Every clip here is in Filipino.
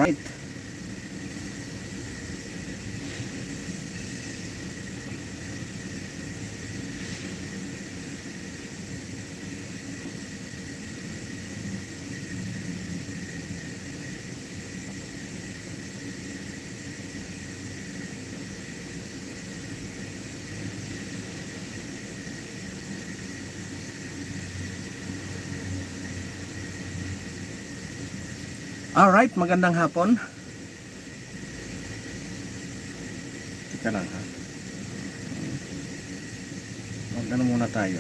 Alright. Alright, magandang hapon. Teka lang ha. Magano muna tayo.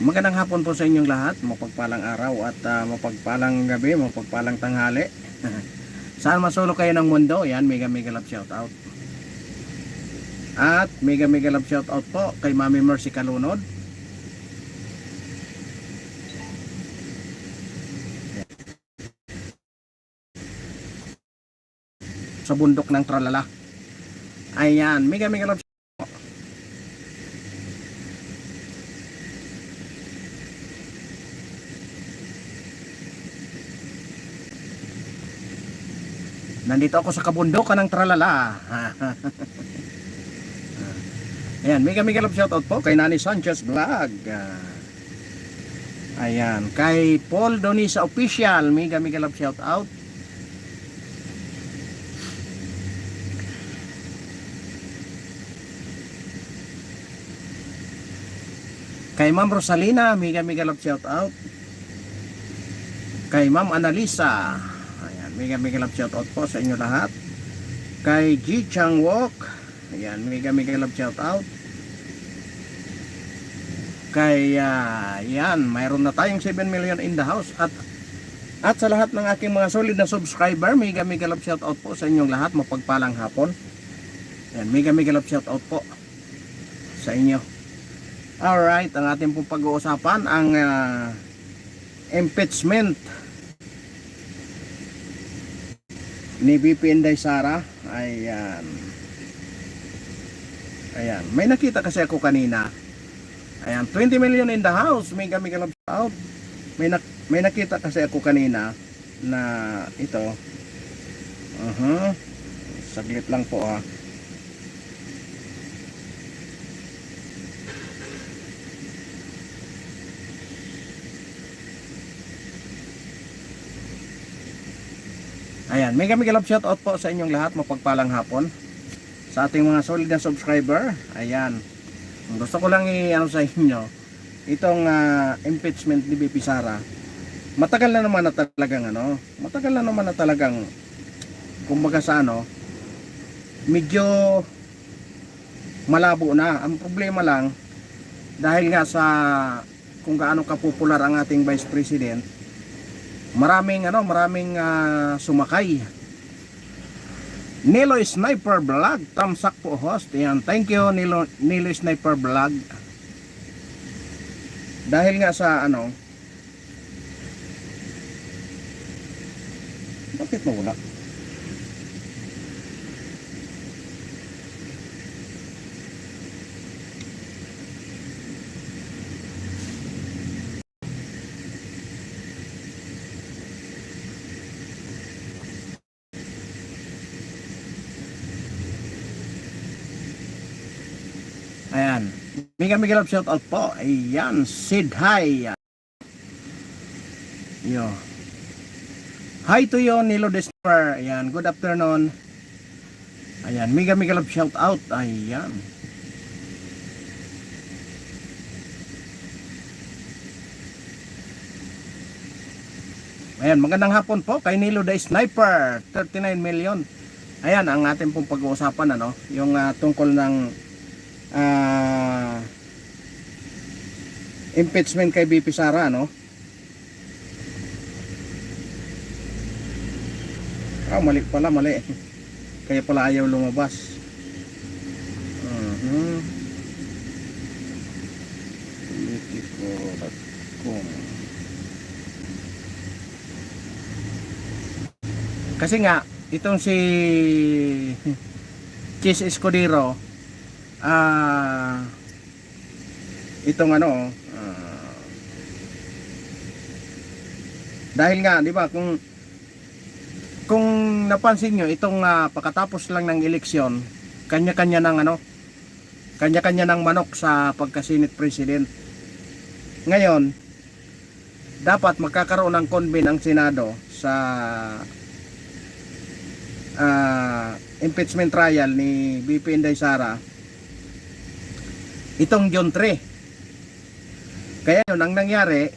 Magandang hapon po sa inyong lahat. Mapagpalang araw at mapagpalang gabi, mapagpalang tanghali. Saan masulok kayo ng mundo? Yan, mega love shout out. At mega love shout out po kay Mami Mercy Kalunod. Sa bundok ng Tralala. Ayan, mega love shout out. Nandito ako sa kabundukan ng Tralala. Ayan, mega love shout out po kay Nani Sanchez Vlog. Ayan, kay Paul Donisa Official, mega love shout out. Kay Ma'am Rosalina, mega love shout out. Kay Ma'am Analisa, ayan, mega love shout out po sa inyo lahat. Kay Ji Chang Wok, ayan, mega love shout out. Kay yan, mayroon na tayong 7 million in the house. At sa lahat ng aking mga solid na subscriber, mega love shout out po sa inyong lahat. Mapagpalang hapon. Ayan, mega love shout out po sa inyo. Alright, ang ating pong pag-uusapan ang impeachment ni VP Inday Sara. Ayan. Ayan, may nakita kasi ako kanina. Ayan, 20 million in the house. Mega love shout out. May nakita kasi ako kanina na ito. Saglit lang po ha. Ayan, mega love shout out po sa inyong lahat. Mapagpalang hapon sa ating mga solid na subscriber. Ayan, gusto ko lang i-ano sa inyo itong impeachment ni VP Sara. Matagal na naman na talagang kumbaga sa medyo malabo na. Ang problema lang dahil nga sa kung gaano kapopular ang ating Vice President, maraming sumakay. Nilo Sniper Vlog, tamsak po host. Ayan, thank you Nilo Sniper Vlog. Dahil nga sa bakit mawala? Ayan, mega love shout out po. Ayan, Sid hi. Yo. Hi to you Nilo Desper. Ayan, good afternoon. Ayan, mega love shout out. Ayan. Ayan, magandang hapon po kay Nilo the Sniper, 39 million. Ayan, ang ating pong pag-uusapan yung tungkol ng impeachment kay VP Sara, mali pala, kaya pala ayaw lumabas. Politico.com. Kasi nga itong si Chis Escudero, itong Dahil nga, di ba, kung napansin nyo, itong pagkatapos lang ng eleksyon, kanya-kanya ng kanya-kanya ng manok sa pagka-Senate President. Ngayon, dapat magkakaroon ng convene ang Senado sa impeachment trial ni BP Inday Sara itong June 3. Kaya yun ang nangyari,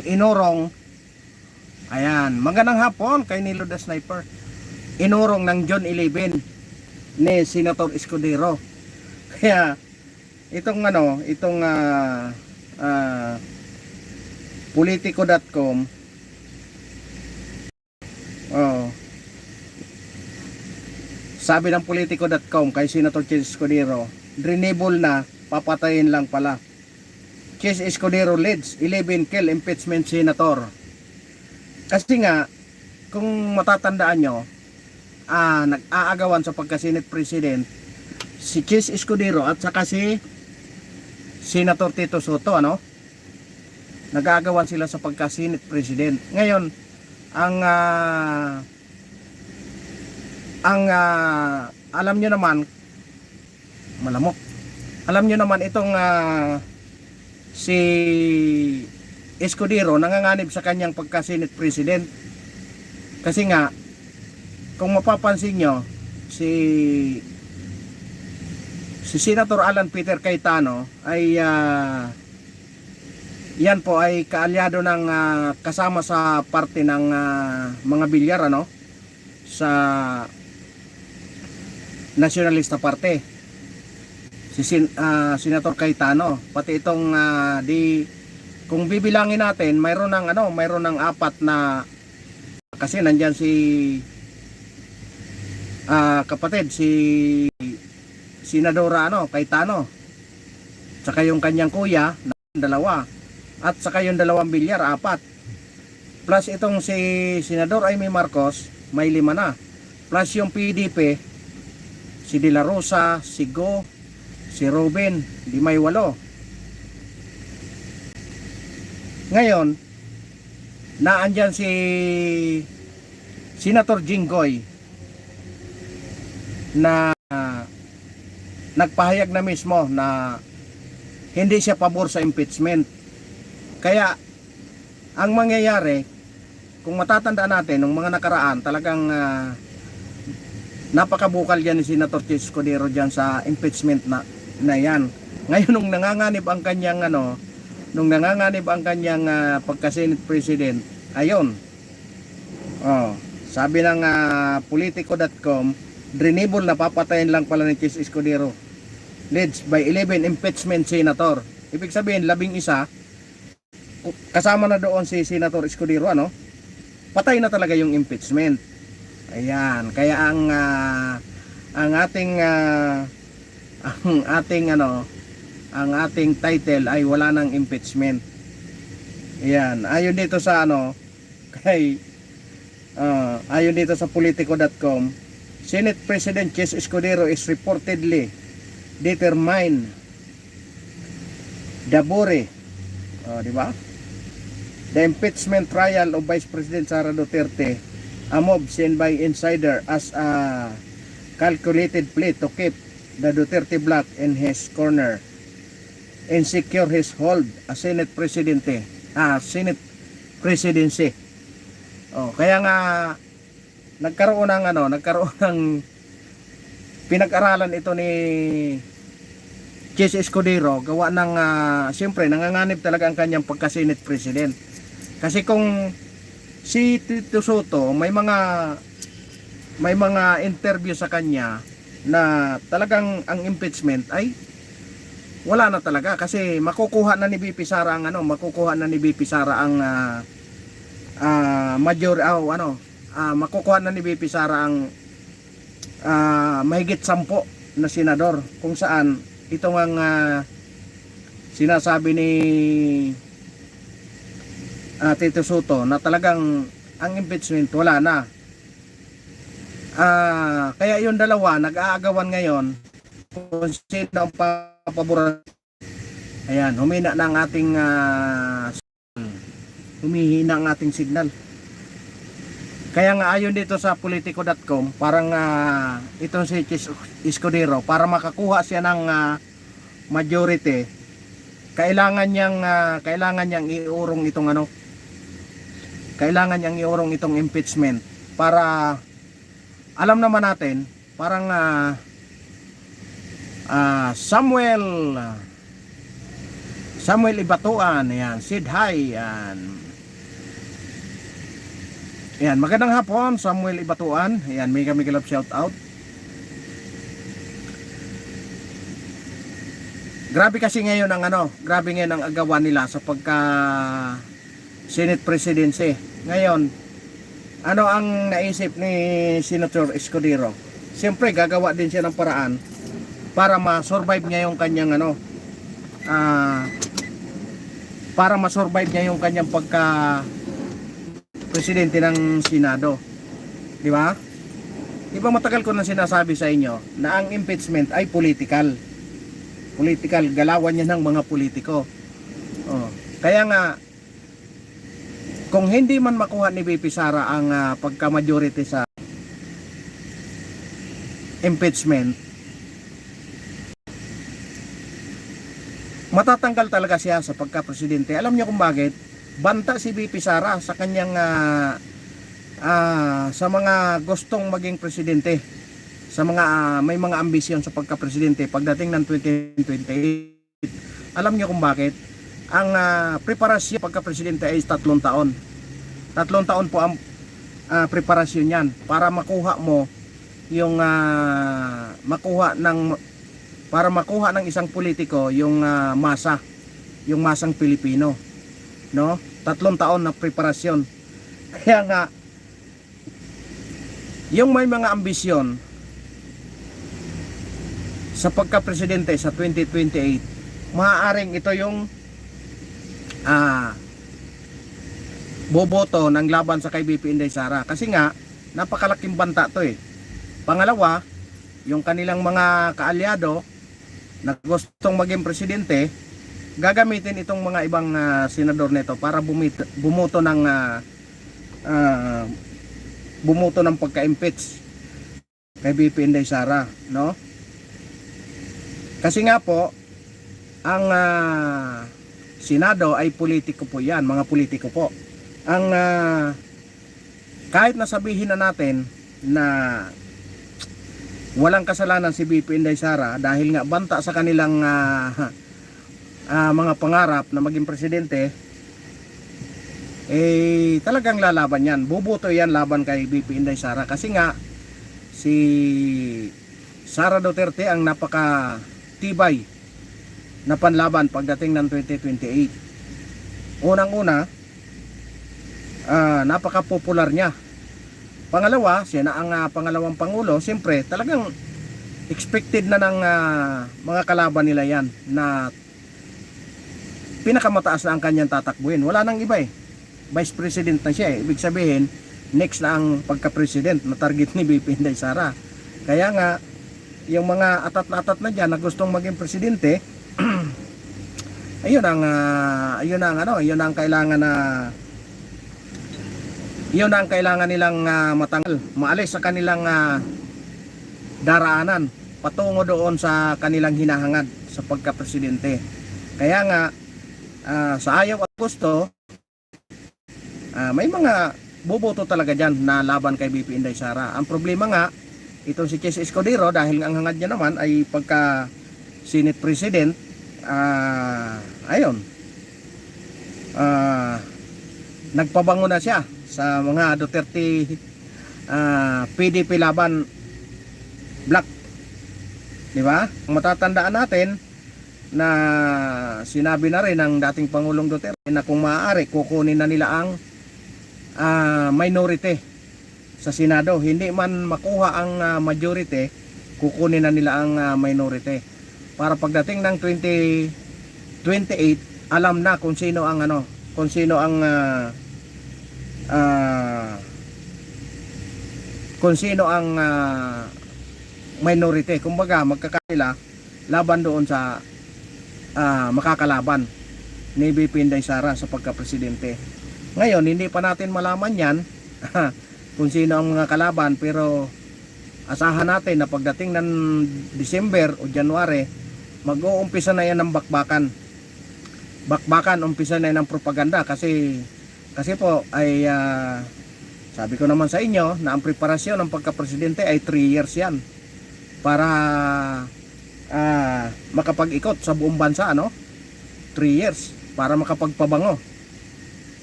inurong, ayan, magandang hapon kay Nilo the Sniper, inurong ng June 11 ni Senator Escudero. Kaya itong politico.com, sabi ng politico.com kay Senator Chis Escudero, drenable na, papatayin lang pala. Chis Escudero leads 11 kill impeachment senator. Kasi nga, kung matatandaan nyo, nag-aagawan sa pagka-Senate President si Chis Escudero at saka si Senator Tito Soto, nag-aagawan sila sa pagka-Senate President. Ngayon, alam nyo naman, malamok, alam nyo naman itong si Escudero nanganganib sa kanyang pagka-Senate President. Kasi nga, kung mapapansin nyo, si Senator Alan Peter Cayetano ay yan po ay kaalyado ng kasama sa parte ng mga bilyar sa Nacionalista Party, si Senator Cayetano. Pati itong kung bibilangin natin, mayroon ng apat na, kasi nandyan si kapatid si Senadora Cayetano, saka yung kanyang kuya, dalawa, at saka yung dalawang bilyar, apat, plus itong si Senador Amy Marcos, may 5 na, plus yung PDP, si De La Rosa, si Go, si Robin, di may 8. Ngayon, naandyan si Senator Jinggoy na nagpahayag na mismo na hindi siya pabor sa impeachment. Kaya ang mangyayari, kung matatandaan natin nung mga nakaraan, talagang napakabukal yan ni Senator Chis Escudero dyan sa impeachment na yan. Ngayon nung nanganganib ang kanyang pagka-Senate President, ayun, sabi ng politico.com, drenable na, papatayin lang pala ni Chis Escudero leads by 11 impeachment senator. Ibig sabihin 11 kasama na doon si Senator Escudero, patay na talaga yung impeachment. Ayan, kaya ang ating title ay wala ng impeachment. Ayan, ayon dito sa ayon dito sa politico.com, Senate President Chis Escudero is reportedly determined Dabore, di ba? The impeachment trial of Vice President Sara Duterte, a move seen by insider as a calculated play to keep the Duterte bloc in his corner and secure his hold as Senate presidency. Kaya nga nagkaroon ng pinag-aralan ito ni Chis Escudero, gawa ng siyempre nanganganib talaga ang kanyang pagka-Senate President. Kasi kung si Tito Soto may mga interview sa kanya na talagang ang impeachment ay wala na talaga, kasi makukuha na ni BP Sara ang makukuha na ni BP Sara ang mahigit 10 na senador, kung saan ito ang sinasabi ni Tito Soto na talagang ang impeachment wala na. Kaya yung dalawa nag-aagawan ngayon kung sino ang papaboran. Ayan, humina na ang ating humihina ang ating signal. Kaya nga ayon dito sa politico.com, parang itong si Chis Escudero, para makakuha siya ng majority, kailangan niyang iurong itong kailangan niyang iurong itong impeachment para alam naman natin, parang Samuel Ibatuan, yan, Sid Hay, yan, magandang hapon Samuel Ibatuan. Ayan, may kami love shout out. Grabe kasi ngayon ang grabe ngayon ang agawan nila sa pagka Senate Presidency. Ngayon, ano ang naisip ni Senator Escudero? Siyempre gagawa din siya ng paraan para ma-survive niya yung kanyang para ma-survive niya yung kanyang pagka presidente ng Senado. Di ba? Di ba matagal ko na sinasabi sa inyo na ang impeachment ay political. Political, galawan niya ng mga politiko. Oh. Kaya nga, kung hindi man makuha ni VP Sara ang pagka-majority sa impeachment, matatanggal talaga siya sa pagka-presidente. Alam niyo kung bakit? Banta si VP Sara sa kanyang sa mga gustong maging presidente, sa mga may mga ambisyon sa pagka-presidente pagdating ng 2028. Alam niyo kung bakit? Ang preparasyon pagka-presidente ay 3 taon. 3 taon po ang preparasyon niyan para makuha mo yung para makuha ng isang politiko yung yung masang Pilipino. No? 3 taon na preparasyon. Kaya nga yung may mga ambisyon sa pagka-presidente sa 2028, maaaring ito yung boboto ng laban sa kay BP Inday Sara. Kasi nga napakalaking banta to eh. Pangalawa, yung kanilang mga kaalyado na gustong maging presidente, gagamitin itong mga ibang senador nito para bumoto ng pagka-impeach kay BP Inday Sara, no? Kasi nga po ang Senado ay politiko po 'yan, mga politiko po. Ang kahit nasabihin na natin na walang kasalanan si BP Inday Sara dahil nga banta sa kanilang mga pangarap na maging presidente, talagang lalaban yan. Bubuto yan laban kay BP Inday Sara kasi nga si Sara Duterte ang napaka tibay na panlaban pagdating ng 2028. Unang-una, napaka popular niya. Pangalawa, siya na ang pangalawang pangulo. Siyempre talagang expected na ng mga kalaban nila yan na pinakamataas na ang kanyang tatakbuhin. Wala nang iba eh. Vice President na siya eh. Ibig sabihin, next na ang pagka-president na target ni BP Inday Sara. Kaya nga, yung mga atat na dyan na gustong maging presidente, ayun ang kailangan nilang matanggal, maalis sa kanilang daraanan patungo doon sa kanilang hinahangad sa pagka-presidente. Kaya nga sa ayaw at gusto, may mga boboto talaga dyan na laban kay BP Inday Sara. Ang problema nga, itong si Chis Escudero, dahil ang hangad niya naman ay pagka Senate President, nagpabango na siya sa mga Duterte PDP laban black. Di ba? Matatandaan natin na sinabi na rin ng dating Pangulong Duterte na kung maaari kukunin na nila ang minority sa Senado. Hindi man makuha ang majority, kukunin na nila ang minority. Para pagdating ng 2028, alam na kung sino ang minority. Kumbaga magkakaila laban doon sa makakalaban ni BP Inday Sara sa pagka-presidente. Ngayon, hindi pa natin malaman yan kung sino ang mga kalaban, pero asahan natin na pagdating ng December o January, mag-uumpisa na yan ng bakbakan. Bakbakan, umpisa na yan ng propaganda kasi po ay sabi ko naman sa inyo na ang preparasyon ng pagka-presidente ay 3 years yan para makapag-ikot sa buong bansa, ano? 3 years para makapagpabango,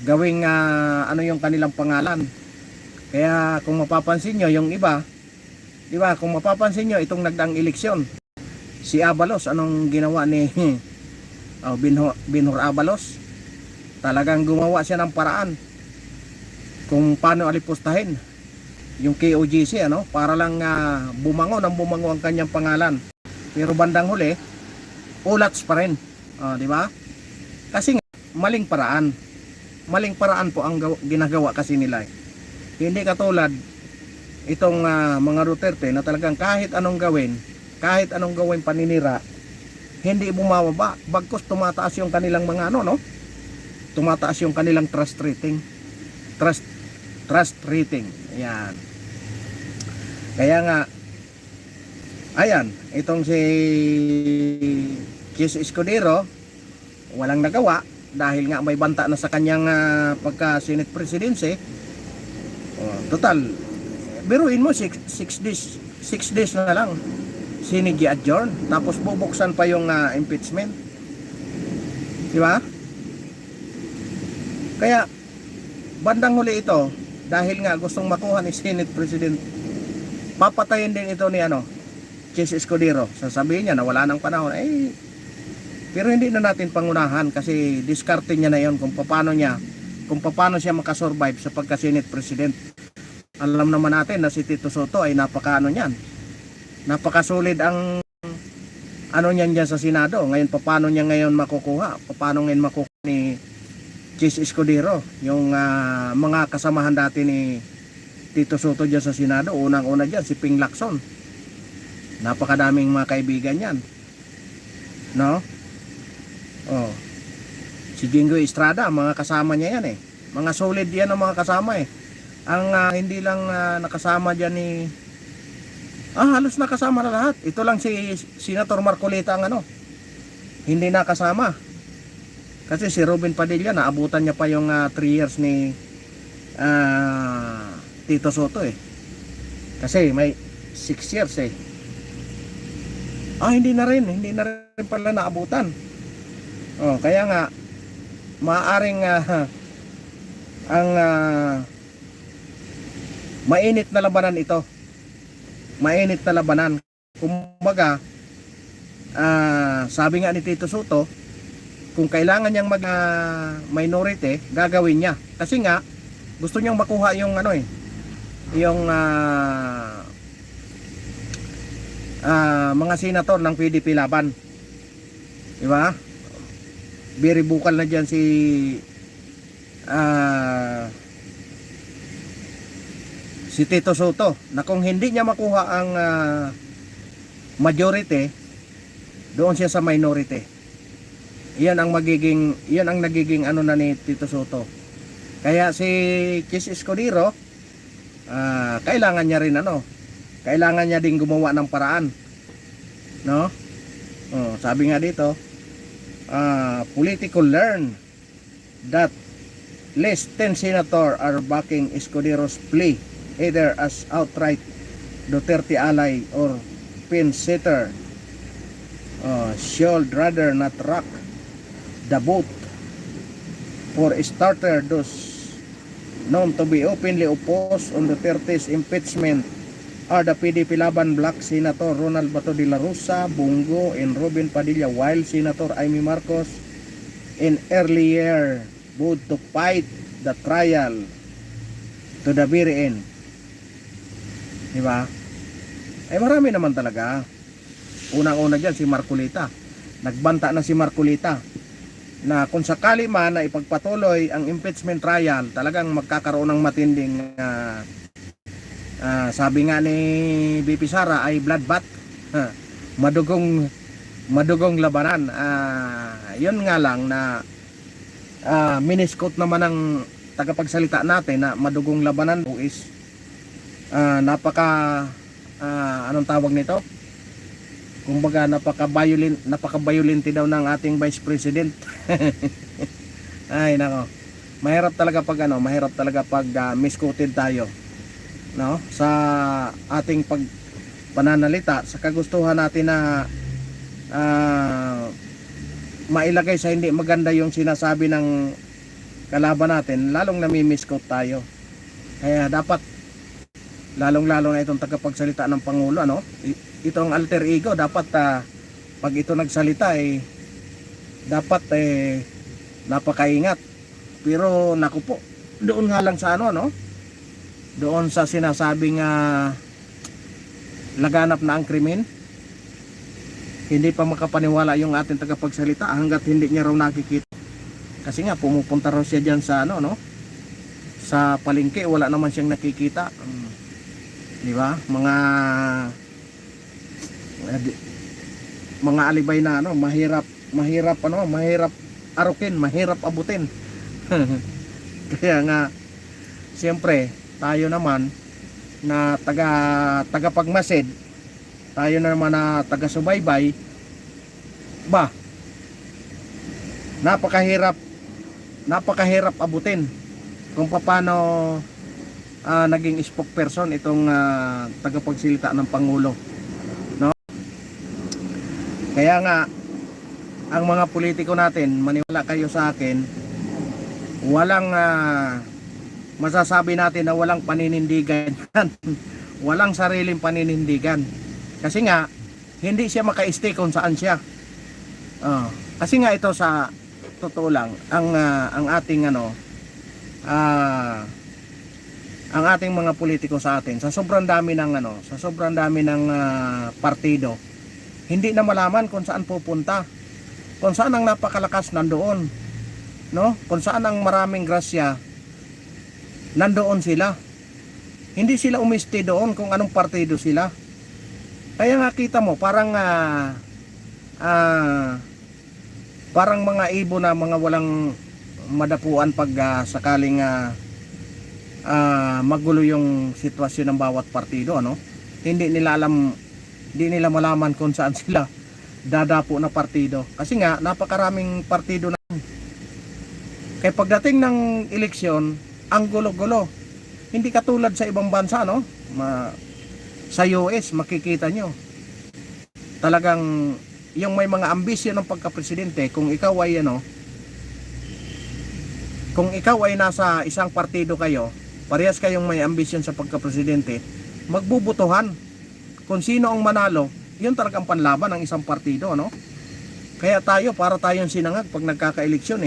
gawing ano yung kanilang pangalan. Kaya kung mapapansin nyo, yung iba, di ba, kung mapapansin nyo, itong nagdaang eleksyon, si Abalos, anong ginawa ni Binhor Abalos? Talagang gumawa siya ng paraan kung paano alipustahin yung KOJC, ano, para lang bumango ang kanyang pangalan. Pero bandang huli, ulats pa rin, di ba? Kasi nga, maling paraan po ang ginagawa kasi nila. Hindi katulad itong mga Duterte na talagang kahit anong gawin paninira, hindi bumababa, bagkus tumataas yung kanilang mga tumataas yung kanilang trust rating. Ayan. Kaya nga, ayan, itong si Chis Escudero walang nagawa dahil nga may banta na sa kanyang pagka Senate Presidency. Total, biruin mo 6 days na lang sinigi-adjourn, tapos bubuksan pa yung impeachment, di ba? Kaya bandang huli ito, dahil nga gustong makuha ni Senate President, papatayin din ito ni Chis Escudero. Sasabihin niya na wala nang panahon, pero hindi na natin pangunahan kasi diskarte niya na yon kung paano siya makasurvive sa pagka Senate President. Alam naman natin na si Tito Soto ay napakasulit ang niyan dyan sa Senado. Ngayon paano niya ngayon makukuha, ni Chis Escudero yung mga kasamahan dati ni Tito Soto dyan sa Senado. Unang-una dyan si Ping Lacson, napakadaming mga kaibigan yan, no? Si Jingoy Estrada, mga kasama niya yan mga solid yan ang mga kasama ang hindi lang nakasama dyan ni halos nakasama na lahat. Ito lang si Senator Marcolita ang hindi nakasama. Kasi si Robin Padilla, naabutan niya pa yung 3 years ni Tito Soto Kasi may 6 years hindi na rin pala naabutan. Kaya nga maaring ang mainit na labanan ito. Mainit na labanan. Kumbaga, sabi nga ni Tito Soto, kung kailangan niyang minority, gagawin niya. Kasi nga, gusto niyang makuha yung yung mga senator ng PDP laban. Di ba? Very vocal na dyan si Tito Soto na kung hindi niya makuha ang majority, doon siya sa minority. Iyan ang nagiging na ni Tito Soto. Kaya si Chis Escudero, kailangan niya rin kailangan niya din gumawa ng paraan, no? Sabi nga dito, political learn that least 10 senator are backing Escudero's plea, either as outright Duterte ally or pin sitter. Should rather not rock the boat. For starter, those known to be openly opposed on Duterte's impeachment are the PDP Laban Black Senator Ronald Bato de la Rosa, Bongo, and Robin Padilla, while Senator Amy Marcos in earlier vote to fight the trial to the very end. Diba? Marami naman talaga. Unang-una dyan si Marcolita. Nagbanta na si Marcolita na kung sakali man na ipagpatuloy ang impeachment trial, talagang magkakaroon ng matinding sabi nga ni BP Sara ay bloodbath, madugong labanan. Yun nga lang na miniskot naman ng tagapagsalita natin na madugong labanan po is anong tawag nito? Kumbaga napaka-violent daw ng ating Vice President. Ay nako. Mahirap talaga pag misquoted tayo, no? Sa ating pananalita, sa kagustuhan natin na mailagay sa hindi maganda yung sinasabi ng kalaban natin, lalong nami-misquote tayo. Kaya dapat lalong-lalo na itong tagapagsalita ng Pangulo, ano? Itong alter ego dapat pag ito nagsalita dapat napakaingat. Pero naku po, doon nga lang sa doon sa sinasabing laganap na ang krimen, hindi pa makapaniwala yung ating tagapagsalita hanggat hindi niya raw nakikita. Kasi nga pumupunta raw siya diyan sa sa palengke, wala naman siyang nakikita. Di ba? Mga alibay na mahirap arukin, mahirap abutin. Kaya nga siyempre tayo naman na tagapagmasid, tayo naman na taga-subaybay, napakahirap abutin kung paano naging spokesperson itong tagapagsalita ng Pangulo, no? Kaya nga ang mga politiko natin, maniwala kayo sa akin, walang masasabi natin na walang paninindigan. Walang sariling paninindigan. Kasi nga hindi siya maka-stay kung saan siya. Kasi nga ito, sa totoo lang, ang ating ang ating mga politiko sa atin, sa sobrang dami ng partido, hindi na malaman kung saan pupunta. Kung saan ang napakalakas, nandoon, no? Kung saan ang maraming grasya, nandoon sila. Hindi sila umisti doon kung anong partido sila. Kaya nga kita mo, parang mga ibo na mga walang madapuan pag sakaling magulo yung sitwasyon ng bawat partido, ano? Hindi nila malaman kung saan sila dadapo na partido. Kasi nga napakaraming partido na. Kaya pagdating ng eleksyon, ang gulo-gulo. Hindi katulad sa ibang bansa, no? Sa US, makikita nyo. Talagang yung may mga ambisyon ng pagka-presidente, kung ikaw ay nasa isang partido kayo, parehas kayong may ambisyon sa pagka-presidente, magbubutuhan kung sino ang manalo. Yun talagang panlaban ng isang partido, no? Kaya para tayong sinangag pag nagkaka-eleksyon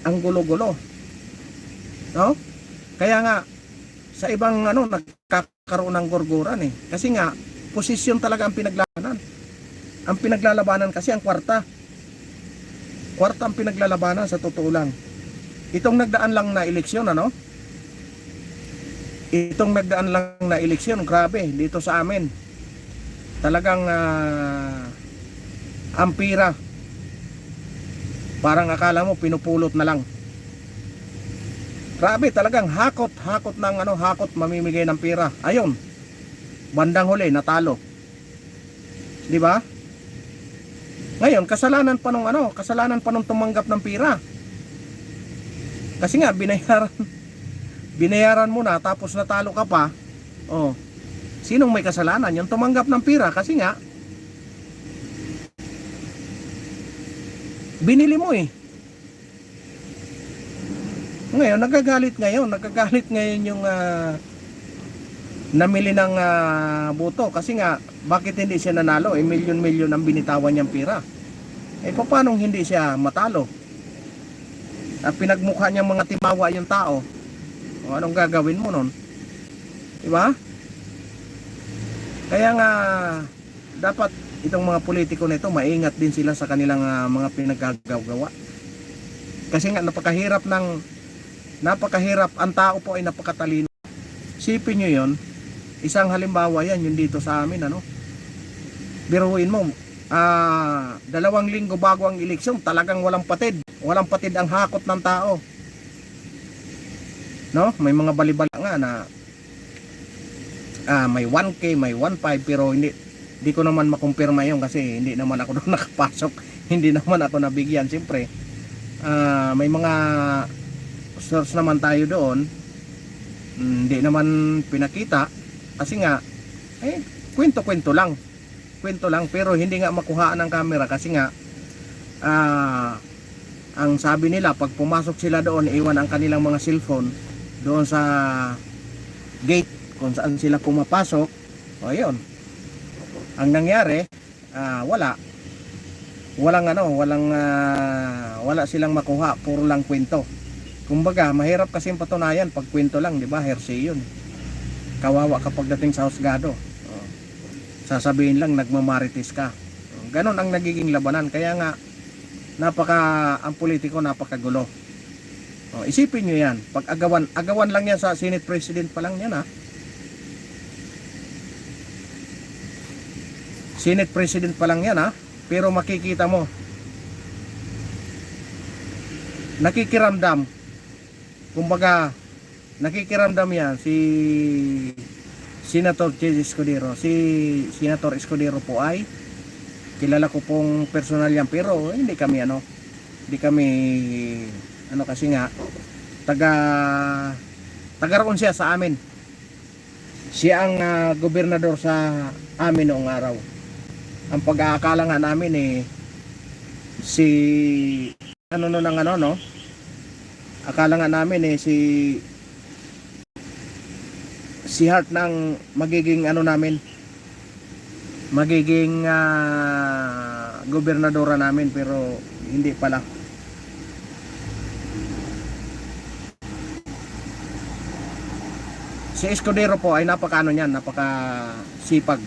ang gulo-gulo, no? Kaya nga sa ibang nagkakaroon ng gurguran kasi nga posisyon talaga ang pinaglalabanan kasi ang kwarta ang pinaglalabanan, sa totoo lang. Itong nagdaan lang na eleksyon, grabe dito sa amin. Talagang ang pira, parang akala mo pinupulot na lang. Grabe, talagang hakot mamimigay ng pira. Ayun, bandang huli natalo. 'Di ba? Ngayon, kasalanan pa nung tumanggap ng pira. Kasi nga binayaran mo na tapos natalo ka pa. Oh. Sinong may kasalanan? Yung tumanggap ng pira, kasi nga binili mo Ngayon, nagagalit ngayon yung namili ng boto. Kasi nga, bakit hindi siya nanalo? Milyon-milyon ang binitawan niyang pira. Paano hindi siya matalo? Pinagmukha niyang mga timawa yung tao. O anong gagawin mo nun? Diba? Kaya nga dapat itong mga politiko nito maingat din sila sa kanilang mga pinagagawa. Kasi nga napakahirap ang tao po ay napakatalino. Sipin nyo yun, isang halimbawa yan yung dito sa amin, biruin mo, 2 linggo bago ang eleksyon, talagang walang patid ang hakot ng tao. no? May mga balibala nga na may 1K, may 1.5, pero hindi ko naman makumpirma yun kasi hindi naman ako doon nakapasok, hindi naman ako nabigyan. Siyempre may mga source naman tayo doon, hindi naman pinakita kasi nga kwento lang, pero hindi nga makuhaan ng camera kasi nga ang sabi nila pag pumasok sila doon, iwan ang kanilang mga cellphone doon sa gate kung saan sila pumapasok. O yun, ang nangyari wala silang makuha, puro lang kwento. Kumbaga mahirap kasi patunayan pag kwento lang, di ba? Hearsay yun, kawawa kapag dating sa husgado. Sasabihin lang nagmamarites ka. Ganon ang nagiging labanan. Kaya nga ang politiko napakagulo. Isipin nyo yan, pag agawan lang yan sa Senate President pa lang yan, Senate President pa lang yan, pero makikita mo nakikiramdam, kumbaga nakikiramdam yan si Senator Chis Escudero. Si Senator Escudero po ay kilala ko pong personal yan, pero hindi kami kasi nga taga roon siya sa amin. Siya ang gobernador sa amin noong araw. Ang pag-aakala nga namin akala nga namin si Hart ng magiging magiging gobernadora namin, pero hindi pala. Si Escudero po ay napakasipag.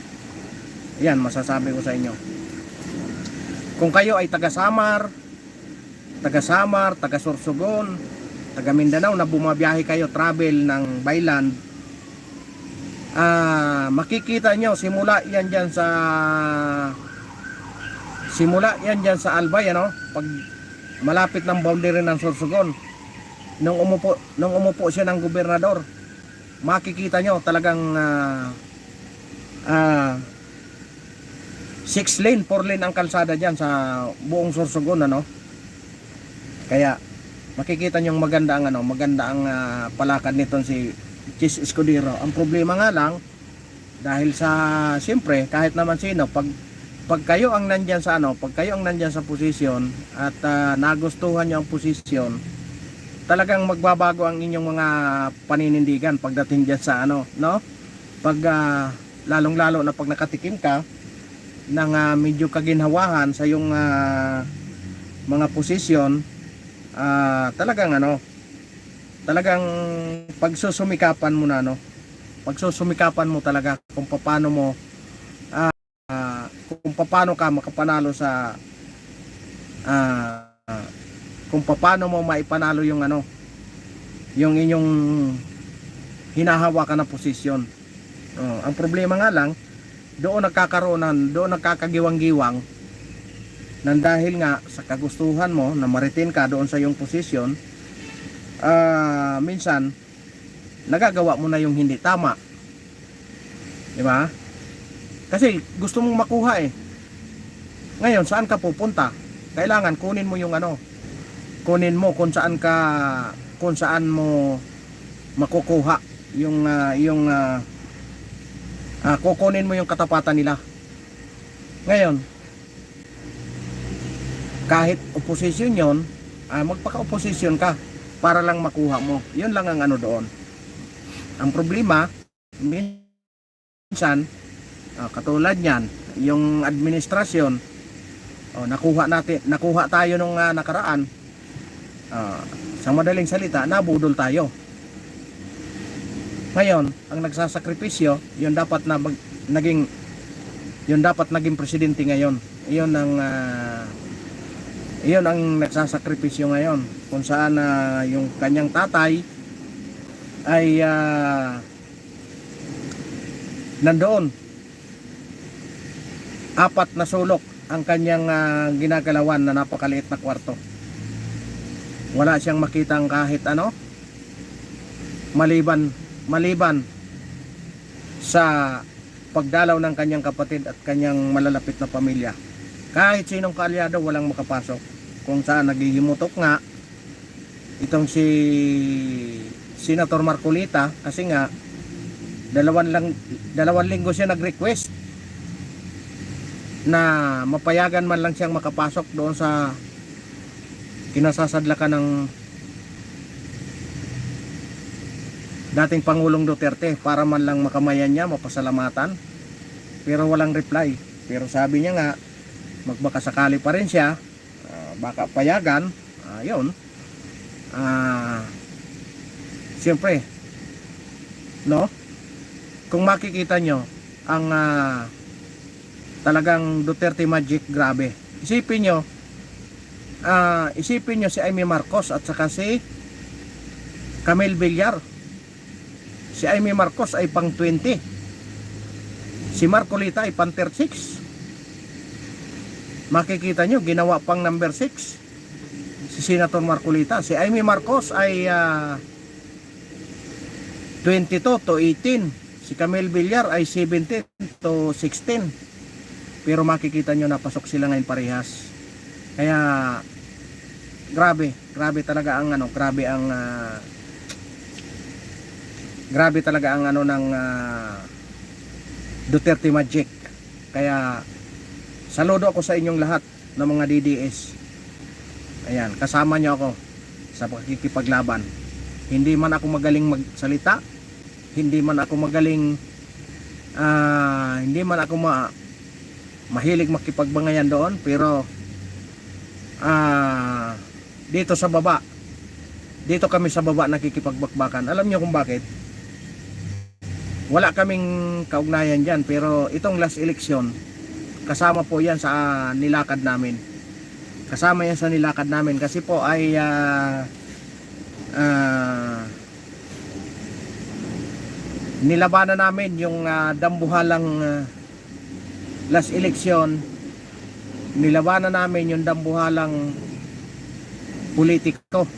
Yan, masasabi ko sa inyo. Kung kayo ay taga Samar, taga Sorsogon, taga Mindanao na bumabiyahe kayo, travel ng byland, makikita nyo simula yan dyan sa Albay, pag malapit ng boundary ng Sorsogon, nung umupo siya ng gobernador, makikita nyo talagang 6 lane, 4 lane ang kalsada dyan sa buong Sorsogon, kaya makikita nyo maganda ang palakad nito si Chis Escudero. Ang problema nga lang, dahil sa siyempre kahit naman sino, pag kayo ang nandyan sa posisyon at nagustuhan nyo ang posisyon, talagang magbabago ang inyong mga paninindigan pagdating dyan sa pag lalong-lalo na pag nakatikim ka ng medyo kaginhawahan sa yung mga posisyon, talagang pagsusumikapan mo talaga kung paano ka makapanalo sa kung paano mo maipanalo yung inyong hinahawakan na posisyon. Ang problema nga lang, doon nagkakagiwang-giwang nang dahil nga sa kagustuhan mo na ma-retain ka doon sa iyong posisyon. Minsan nagagawa mo na yung hindi tama, di ba? Kasi gusto mong makuha ngayon saan ka pupunta, kailangan kunin mo kung saan mo makukuha kukunin mo yung katapatan nila. Ngayon kahit oposisyon yon, magpaka-oposisyon ka para lang makuha mo. Yun lang ang doon. Ang problema minsan, katulad yan, yung administrasyon, nakuha tayo nung nakaraan, sa madaling salita, nabudol tayo. Ngayon, ang nagsasakripisyo, yun dapat naging presidente ngayon. Iyon ang nagsasakripisyo ngayon, kung saan yung kanyang tatay ay nandoon. 4 na sulok ang kanyang ginagalawan na napakaliit na kwarto. Wala siyang makitang kahit maliban sa pagdalaw ng kanyang kapatid at kanyang malalapit na pamilya. Kahit sinong kaalyado walang makapasok. Kung saan naghihimutok nga itong si Senator Marcolita, kasi nga dalawang linggo siya nag-request na mapayagan man lang siyang makapasok doon sa kinasasadlakan ng dating Pangulong Duterte para man lang makamayan niya, mapasalamatan, pero walang reply. Pero sabi niya nga magbakasakali pa rin siya, baka payagan. Yun, siyempre, no, kung makikita nyo ang talagang Duterte magic, grabe. Isipin nyo si Amy Marcos at saka si Camille Villar. Si Amy Marcos ay pang 20, si Marcolita ay pang 36. Makikita nyo, ginawa pang number 6 si Senator Marcolita. Si Amy Marcos ay 22 to 18. Si Camille Villar ay 17 to 16. Pero makikita nyo, napasok sila ngayon parehas. Kaya grabe talaga ang grabe talaga ang ng Duterte magic. Kaya saludo ako sa inyong lahat ng mga DDS. Ayan, kasama nyo ako sa pakikipaglaban. Hindi man ako magaling magsalita, hindi man ako magaling hindi man ako mahilig makipagbangayan doon, pero dito sa baba, dito kami sa baba nakikipagbakbakan. Alam nyo kung bakit? Wala kaming kaugnayan dyan, pero itong last election kasama po yan sa nilakad namin. Kasama yan sa nilakad namin kasi po ay nilabanan namin yung dambuhalang last election. Nilabanan namin yung dambuhalang politiko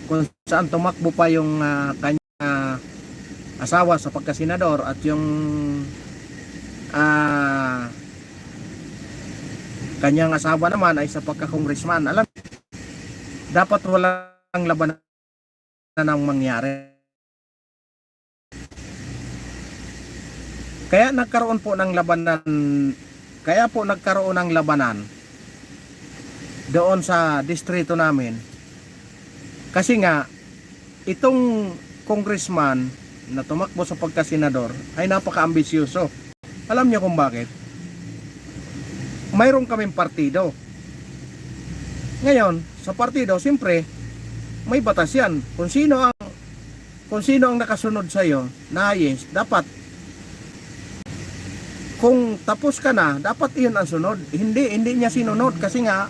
kung saan tumakbo pa yung kanya asawa sa pagkasenador at yung kanyang asawa naman ay sa pagka-congressman. Alam, dapat walang labanan ang mangyari. Kaya nagkaroon po ng labanan, doon sa distrito namin. Kasi nga itong congressman na tumakbo sa pagkasenador ay napaka-ambisyoso. Alam niyo kung bakit? Mayroon kaming partido. Ngayon, sa partido, siyempre, may batas yan. Kung sino ang nakasunod sa iyo, na yes, dapat, kung tapos ka na, dapat iyon ang sunod. Hindi niya sinunod kasi nga,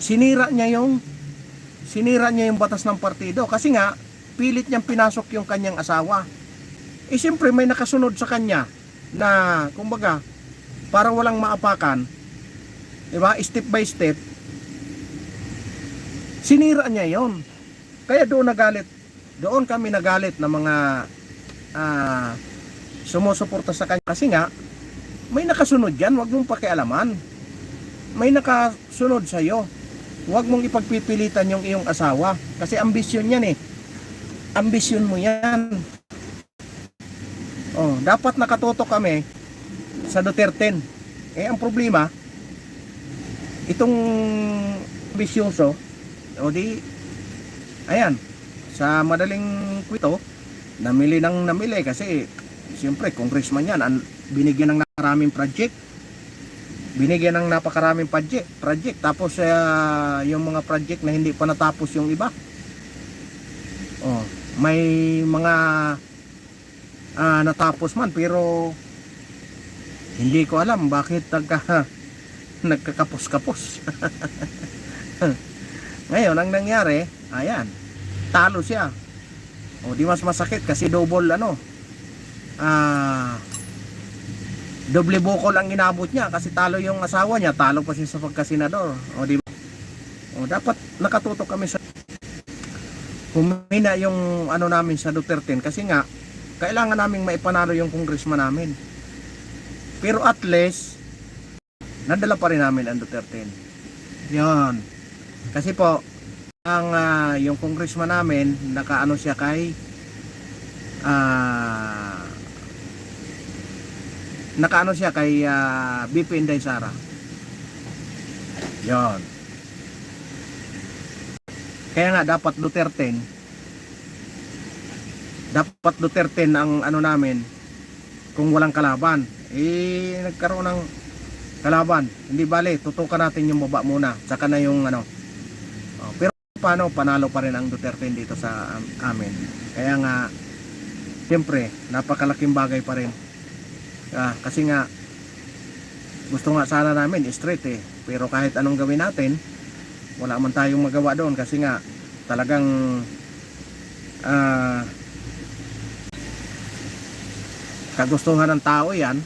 sinira niya yung batas ng partido. Kasi nga, pilit niyang pinasok yung kanyang asawa. Siyempre, may nakasunod sa kanya na, kumbaga, para walang maapakan, diba? Step by step, sinira niya yon. Kaya doon kami nagalit na mga sumusuporta sa kanya. Kasi nga, may nakasunod yan, wag mong pakialaman. May nakasunod sa'yo, wag mong ipagpipilitan yung iyong asawa. Kasi ambisyon yan eh. Ambisyon mo yan. Dapat nakatutok kami sa Duterte. Ang problema, itong ambisyoso, ayan, sa madaling kwento, namili kasi siyempre congressman yan, binigyan ng napakaraming project, tapos yung mga project na hindi pa natapos yung iba, may mga natapos man, pero hindi ko alam bakit nagkakapos-kapos. Ngayon ang nangyari, ayan, talo siya. Di mas masakit kasi double doble bukol ang inabot niya kasi talo yung asawa niya, talo pa siya sa pagkasenador. Dapat nakatutok kami sa humina yung ano namin sa Duterte kasi nga kailangan naming maipanalo yung congressman namin. Pero at least nadala pa rin namin ang Duterte. Yun. Kasi po ang yung congressman namin nakaano siya kay nakaano siya kay BP Inday Sara. Yun. Kaya nga dapat Duterte ang ano namin kung walang kalaban. Nagkaroon ng kalaban. Hindi bale, tutukan natin yung baba muna. Saka na yung ano. Pero paano, panalo pa rin ang Duterte dito sa amin. Kaya nga, siyempre, napakalaking bagay pa rin. Kasi nga, gusto nga sana namin straight Pero kahit anong gawin natin, wala man tayong magawa doon kasi nga talagang kagustuhan ng tao yan.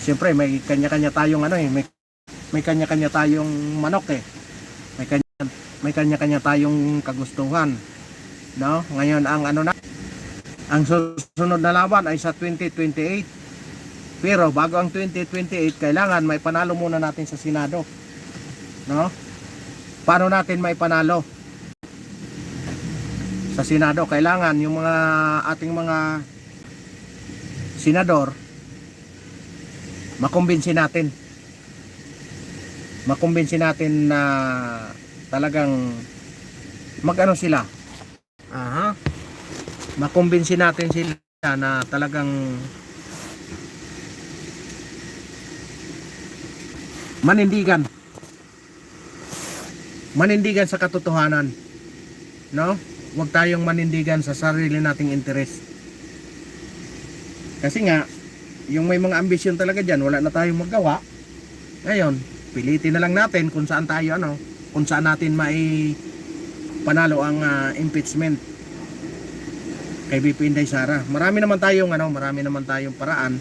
Siyempre may kanya-kanya tayong may kanya-kanya tayong manok may kanya-kanya tayong kagustuhan, no? Ngayon ang susunod na laban ay sa 2028. Pero bago ang 2028 kailangan may panalo muna natin sa Senado, no? Paano natin maipanalo sa Senado? Kailangan yung mga ating mga senador makumbinsi natin na talagang magano sila. Makumbinsi natin sila na talagang manindigan sa katotohanan, no? Huwag tayong manindigan sa sarili nating interes. Kasi nga yung may mga ambisyon talaga dyan, wala na tayong magawa. Ngayon, pilitin na lang natin kung saan natin panalo ang impeachment kay BP Inday Sara. Marami naman tayong paraan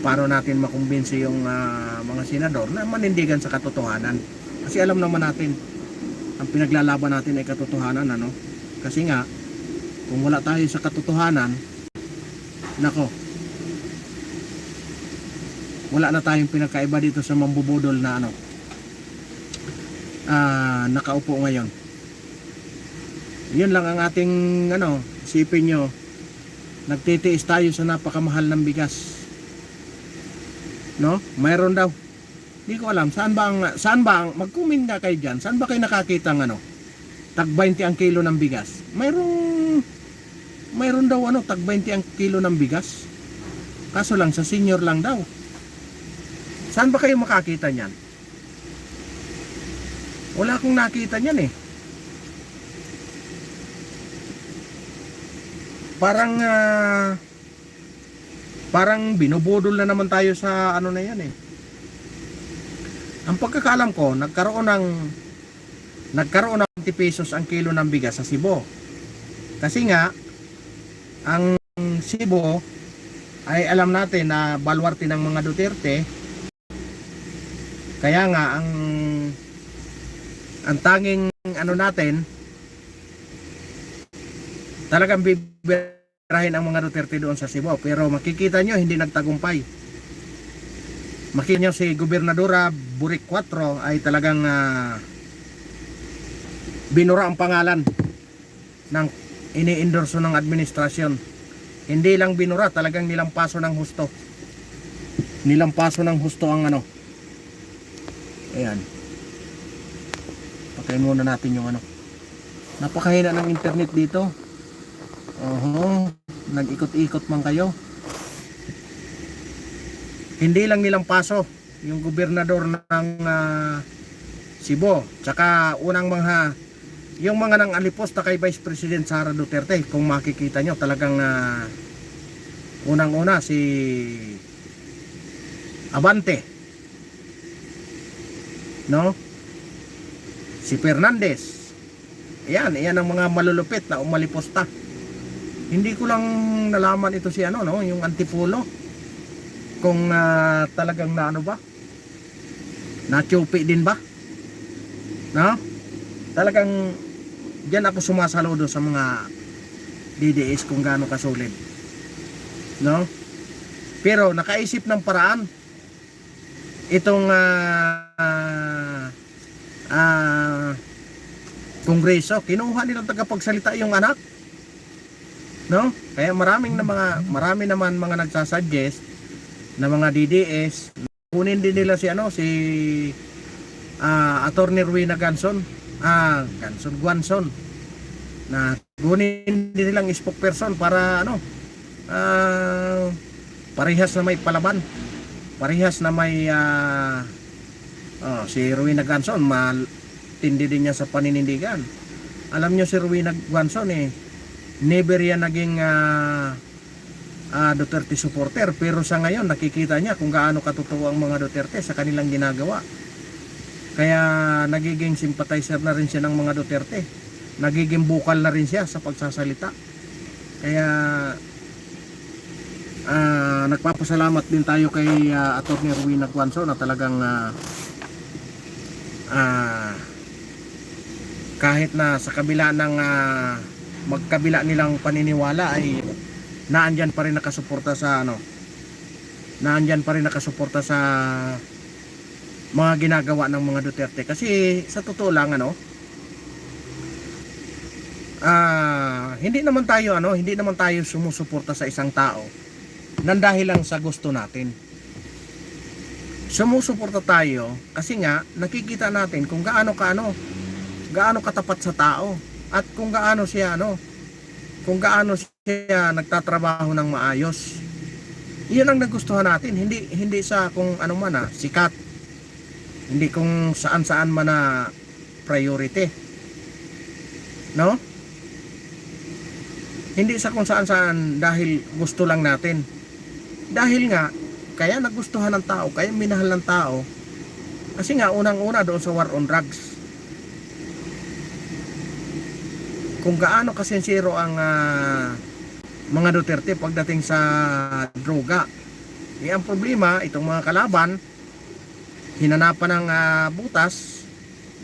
paano natin makumbinsi yung mga senador na manindigan sa katotohanan. Kasi alam naman natin, ang pinaglalaban natin ay katotohanan, Kasi nga, kung wala tayo sa katotohanan, nako, wala na tayong pinagkaiba dito sa mambubudol na nakaupo ngayon. Yun lang ang ating isipin nyo, nagtitiis tayo sa napakamahal ng bigas, no? Mayroon daw, hindi ko alam saan ba ang mag-comment nga kayo dyan, saan ba kayo nakakita tag 20 ang kilo ng bigas? Mayroon daw tag 20 ang kilo ng bigas, kaso lang sa senior lang daw. Saan ba kayo makakita niyan? Wala akong nakita niyan Parang binubudol na naman tayo sa na yan Ang pagkakaalam ko, nagkaroon ng 20 pesos ang kilo ng bigas sa Cebu. Kasi nga ang Cebu ay alam natin na baluarte ng mga Duterte. Kaya nga ang tanging natin talagang bibirahin ang mga Duterte doon sa Cebu. Pero makikita nyo hindi nagtagumpay. Makikita nyo si Gobernadora Burik 4 ay talagang binura ang pangalan ng ini-endorso ng administrasyon. Hindi lang binura, talagang nilampaso ng husto. Nilampaso ng husto ang Ayan. Patayin muna natin yung napakahina ng internet dito. Nag-ikot-ikot man kayo. Hindi lang nilampaso yung gobernador ng Cebu. Tsaka yung mga nang aliposta kay Vice President Sara Duterte. Kung makikita nyo talagang unang-una si Abante, no? Si Fernandez. Ayan ang mga malulupit na umaliposta. Hindi ko lang nalaman ito si yung Antipolo. Kung talagang nachupi din ba? No? Talagang diyan ako sumasaludo sa mga DDS kung gaano kasolid, no? Pero nakaisip ng paraan itong Kongreso, kinuha nilang tagapagsalita yung anak, no? Kaya marami naman mga nagsasuggest na mga DDS, kunin din nila si Attorney Rowena Guanzon, na kunin din nilang spokesperson para parehas na may palaban, parehas na may si Rowena Guanzon tindi din niya sa paninindigan. Alam nyo si Rowena Guanzon never yan naging Duterte supporter, pero sa ngayon nakikita niya kung gaano katotoo ang mga Duterte sa kanilang ginagawa. Kaya nagiging sympathizer na rin siya ng mga Duterte, nagiging bukal na rin siya sa pagsasalita. Kaya nagpapasalamat din tayo kay Attorney Rowena Guanzon na talagang kahit na sa kabila ng magkabila nilang paniniwala ay naandyan pa rin nakasuporta sa sa mga ginagawa ng mga Duterte. Kasi sa totoo lang hindi naman tayo sumusuporta sa isang tao nang dahil lang sa gusto natin. Sumusuporta tayo kasi nga nakikita natin kung gaano katapat sa tao at kung gaano siya nagtatrabaho ng maayos. Iyon ang nagustuhan natin, hindi sa kung ano man sikat, hindi kung saan man priority, no? Hindi sa kung saan dahil gusto lang natin. Dahil nga kaya nagustuhan ng tao, kaya minahal ng tao kasi nga unang-una doon sa war on drugs, kung gaano kasensero ang mga Duterte pagdating sa droga. Ang problema, itong mga kalaban hinanapan ng butas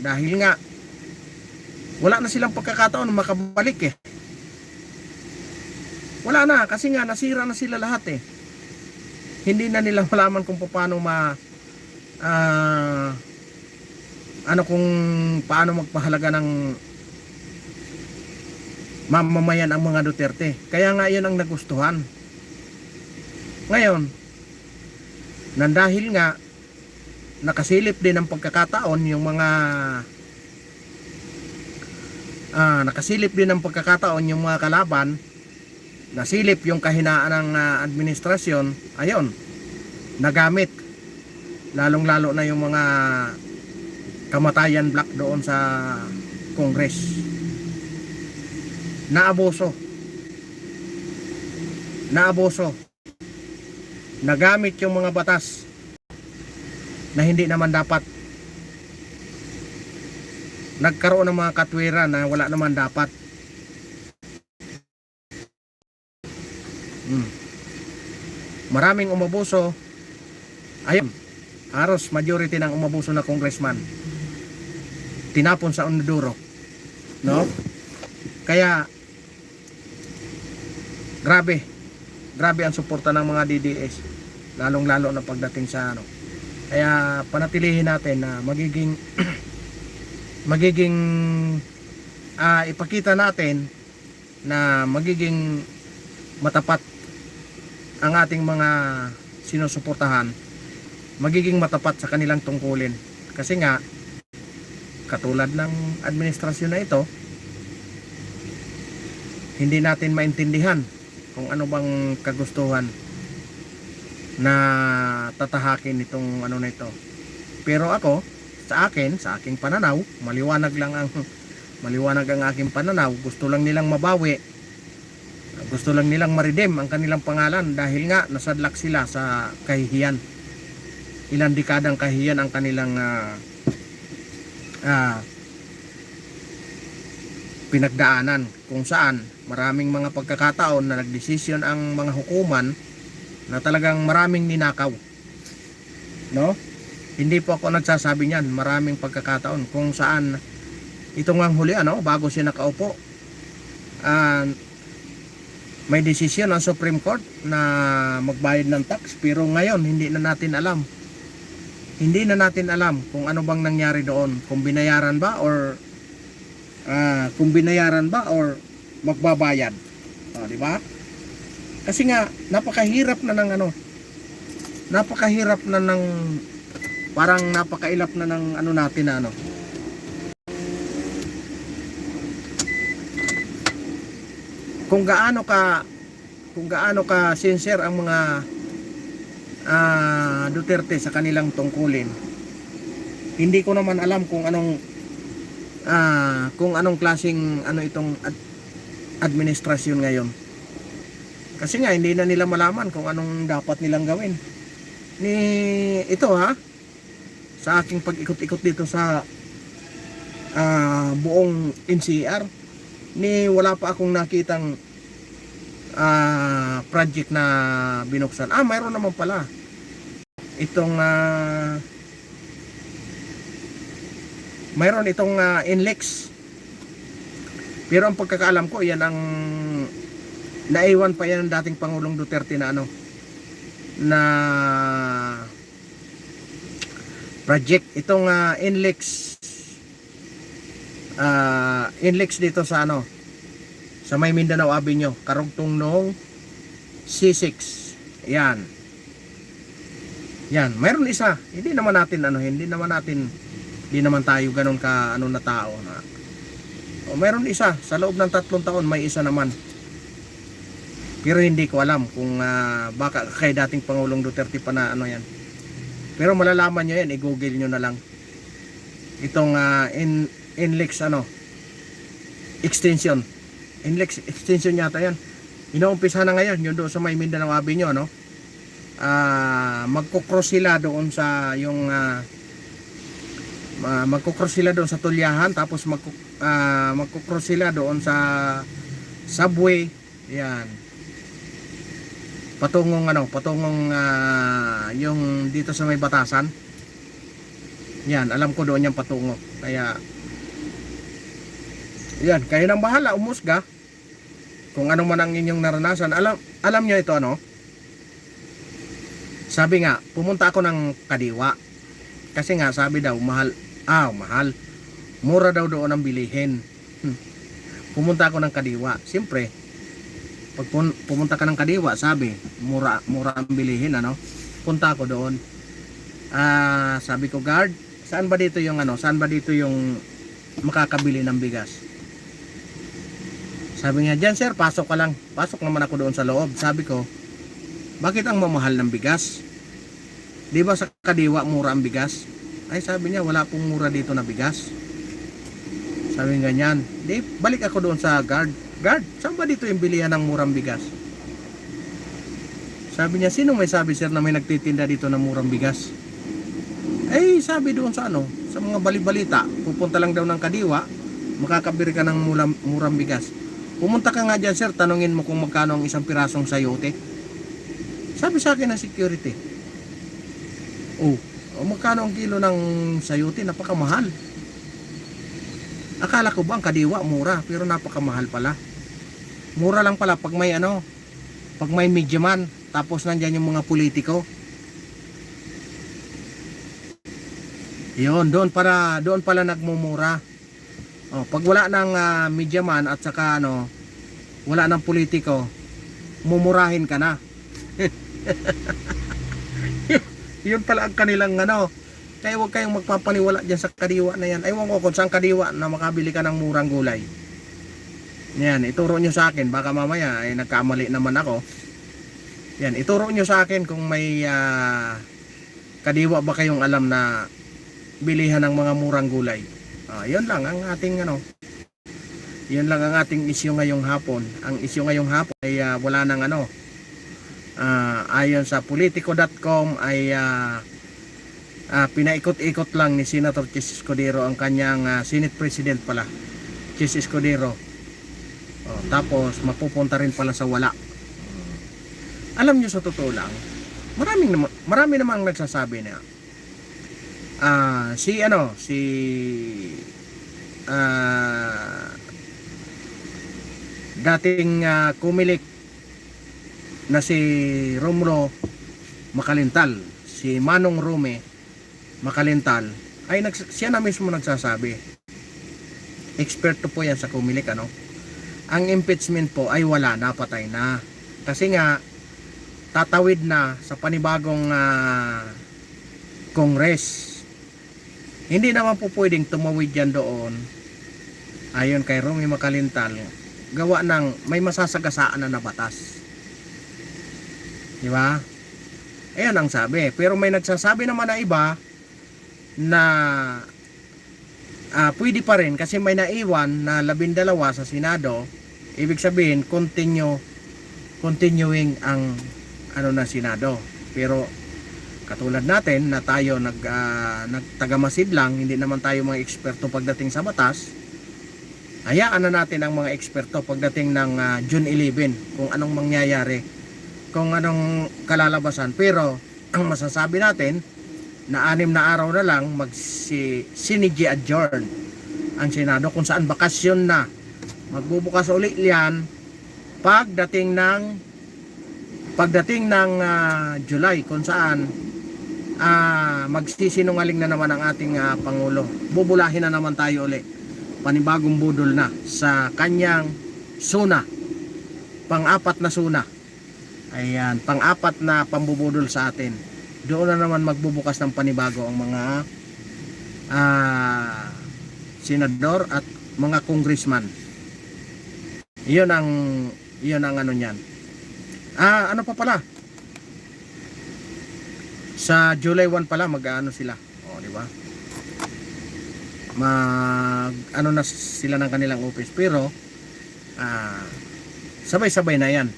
dahil nga wala na silang pagkakataon na makabalik wala na, kasi nga nasira na sila lahat hindi na nila malaman kung paano kung paano magpahalaga ng mamamayan ang mga Duterte. Kaya nga yun ang nagustuhan. Ngayon, nandahil nga nakasilip din ang pagkakataon yung mga kalaban, nasilip yung kahinaan ng administrasyon, ayon, nagamit lalong-lalo na yung mga kamatayan black doon sa Congress. Naaboso, nagamit yung mga batas na hindi naman dapat, nagkaroon ng mga katwiran na wala naman dapat. Maraming umabuso, ayun, halos majority ng umabuso na congressman tinapon sa Onduro, no? Kaya grabe ang suporta ng mga DDS, lalong-lalo na pagdating sa Kaya panatilihin natin na magiging ipakita natin na magiging matapat ang ating mga sinusuportahan, magiging matapat sa kanilang tungkulin. Kasi nga katulad ng administrasyon na ito, hindi natin maintindihan kung ano bang kagustuhan na tatahakin itong na ito. Pero ako, sa aking pananaw, maliwanag ang aking pananaw. Gusto lang nilang mabawi, gusto lang nilang ma-redeem ang kanilang pangalan dahil nga nasadlak sila sa kahihiyan. Ilang dekadang kahihiyan ang kanilang pinagdaanan, kung saan maraming mga pagkakataon na nagdesisyon ang mga hukuman na talagang maraming ninakaw, no? Hindi po ako nagsasabi niyan, maraming pagkakataon kung saan ito ngang huli bago siya nakaupo, may desisyon ang Supreme Court na magbayad ng tax, pero ngayon hindi na natin alam. Hindi na natin alam kung ano bang nangyari doon, kung binayaran ba or magbabayad. Di ba? Kasi nga napakahirap na ng parang napakailap na ng natin na kung gaano ka sincere ang mga Duterte sa kanilang tungkulin. Hindi ko naman alam kung anong klaseng itong administrasyon ngayon. Kasi nga hindi na nila malaman kung anong dapat nilang gawin. Sa aking pag-ikot-ikot dito sa buong NCR, wala pa akong nakitang project na binuksan. Mayroon naman pala itong mayroon itong NLEX, pero ang pagkakaalam ko yan ang naiwan pa yan ng dating Pangulong Duterte na na project. Itong NLEX dito sa sa may Mindanao Avenue, karugtong nung C6. Yan, mayroon isa. Hindi naman tayo ganun ka na tao na. Mayroon isa sa loob ng 3 taon, may isa naman. Pero hindi ko alam kung baka kay dating Pangulong Duterte pa na yan. Pero malalaman nyo yan, i-google nyo na lang itong NLEX extension. NLEX extension yata yan. Inuumpisa na ngayon yun doon sa may Mindanao Avenue, magkukross sila doon sa yung magkukross sila doon sa Tulyahan, tapos magkukross sila doon sa subway. Yan, patungong yung dito sa may Batasan. Yan, alam ko doon yung patungo. Kaya yan, kayo nang bahala umusga kung ano man ang inyong naranasan. Alam nyo ito sabi nga, pumunta ako ng Kadiwa kasi nga sabi daw mahal, mura daw doon ang bilihin. Pumunta ako ng Kadiwa. Siyempre pag pumunta ka ng Kadiwa, sabi mura ang bilihin, punta ako doon. Sabi ko, guard, saan ba dito yung makakabili ng bigas? Sabi niya, dyan sir, pasok ka lang. Pasok naman ako doon sa loob. Sabi ko, bakit ang mamahal ng bigas? Di ba sa Kadiwa mura ang bigas? Ay, sabi niya, wala pong mura dito na bigas. Sabi nga ganyan. Di, balik ako doon sa guard. Guard, saan ba dito yung bilihan ng murang bigas? Sabi niya, sino may sabi sir na may nagtitinda dito ng murang bigas? Ay, sabi doon sa sa mga balibalita, pupunta lang daw ng Kadiwa, makakabili ka ng murang bigas. Pumunta ka nga dyan sir, tanungin mo kung magkano ang isang pirasong sayote. Sabi sa akin ng security, magkano ang kilo ng sayote? Napakamahal. Akala ko ba ang Kadiwa mura, pero napakamahal pala. Mura lang pala pag may pag may medyaman, tapos nandyan yung mga politiko. Yun, doon pala nagmumura. Pag wala ng medyaman at saka wala ng politiko, mumurahin ka na. Yun pala ang kanilang kaya huwag kayong magpapaniwala dyan sa Kadiwa na yan. Ewan ko kung saan Kadiwa na makabili ka ng murang gulay. Yan, ituro nyo sa akin. Baka mamaya ay nagkamali naman ako. Yan, ituro nyo sa akin kung may Kadiwa ba kayong alam na bilihan ng mga murang gulay. Yun lang ang ating yun lang ang ating issue ngayong hapon. Ang issue ngayong hapon ay wala nang ayon sa politico.com ay pinaikot-ikot lang ni Senator Chis Escudero ang kanyang Senate President pala, Chis Escudero. Tapos mapupunta rin pala sa wala. Alam nyo, sa totoo lang, marami namang nagsasabi na si dating kumilik na si Romro Makalintal, si Manong Rome Makalintal, ay siya na mismo nagsasabi, eksperto po yan sa kumilik, ano, ang impeachment po ay wala na, patay na, kasi nga tatawid na sa panibagong Congress. Hindi naman po pwedeng tumawid yan doon, ayon kay Rome Makalintal, gawa ng may masasagasaan na batas, di ba? Ayan ang sabi. Pero may nagsasabi naman na iba na pwede pa rin kasi may naiwan na 12 sa Senado. Ibig sabihin continuing ang ano na Senado. Pero katulad natin na tayo nagtagamasid lang, hindi naman tayo mga eksperto pagdating sa batas. Hayaan na natin ang mga eksperto pagdating ng June 11 kung anong mangyayari, kung anong kalalabasan. Pero ang masasabi natin na 6 na araw na lang sinigi adjourn ang Senado, kung saan bakasyon na. Magbubukas ulit yan pagdating ng July, kung saan magsisinungaling na naman ang ating Pangulo. Bubulahin na naman tayo ulit, panibagong budol na sa kanyang suna, pang-apat na suna. Ayan, pang-apat na pambubudol sa atin. Doon na naman magbubukas ng panibago ang mga senador at mga congressman. Iyon ang ano niyan. Ano pa pala? Sa July 1 pala mag-ano sila. O, di ba? Ano na sila ng kanilang office, pero sabay-sabay na yan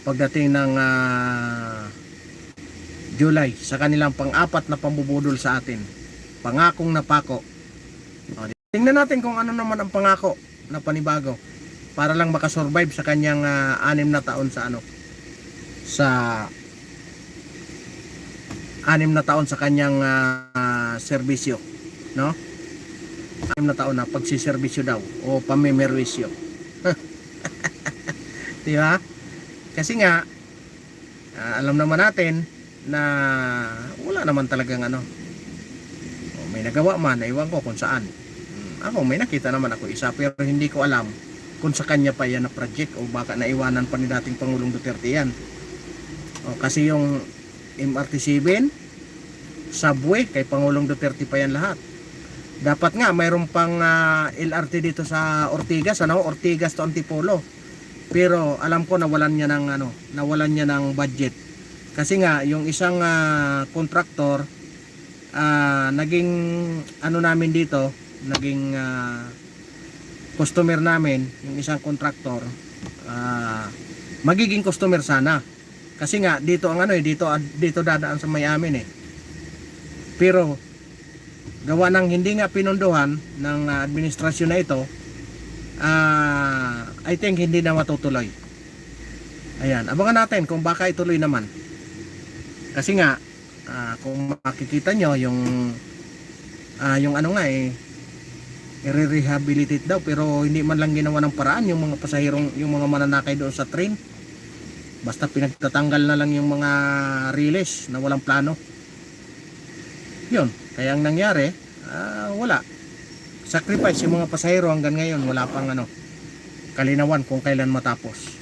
pagdating ng July sa kanilang pang-apat na pambubudol sa atin, pangakong napako. Tingnan natin kung ano naman ang pangako na panibago para lang makasurvive sa kanyang 6 na taon sa kanyang serbisyo, no? 6 na taon na pagsiservisyo daw o pamimerwisyo. Di ba? Kasi nga alam naman natin na wala naman talagang ano. May nagawa man, iwan ko kung saan. Ako may nakita naman ako isa, pero hindi ko alam kung sa kanya pa yan na project o baka naiwanan pa ni dating Pangulong Duterte yan. Kasi yung MRT7, subway, kay Pangulong Duterte pa yan lahat. Dapat nga mayroon pang LRT dito sa Ortigas, Ortigas to Antipolo. Pero alam ko nawalan niya ng budget. Kasi nga yung isang kontraktor naging namin dito, naging customer namin, yung isang kontraktor, magiging customer sana. Kasi nga dito ang dito dadaan sa may amin eh. Pero gawa ng hindi nga pinunduhan ng administrasyon na ito, I think hindi na matutuloy. Ayan, abangan natin kung baka ituloy naman. Kasi nga kung makikita nyo yung i-rehabilitate daw, pero hindi man lang ginawa ng paraan yung mga pasahirong, yung mga mananakay doon sa train. Basta pinagtatanggal na lang yung mga relays na walang plano. Yun, kaya ang nangyari, wala. Sacrifice yung mga pasahero hanggang ngayon, wala pang kalinawan kung kailan matapos.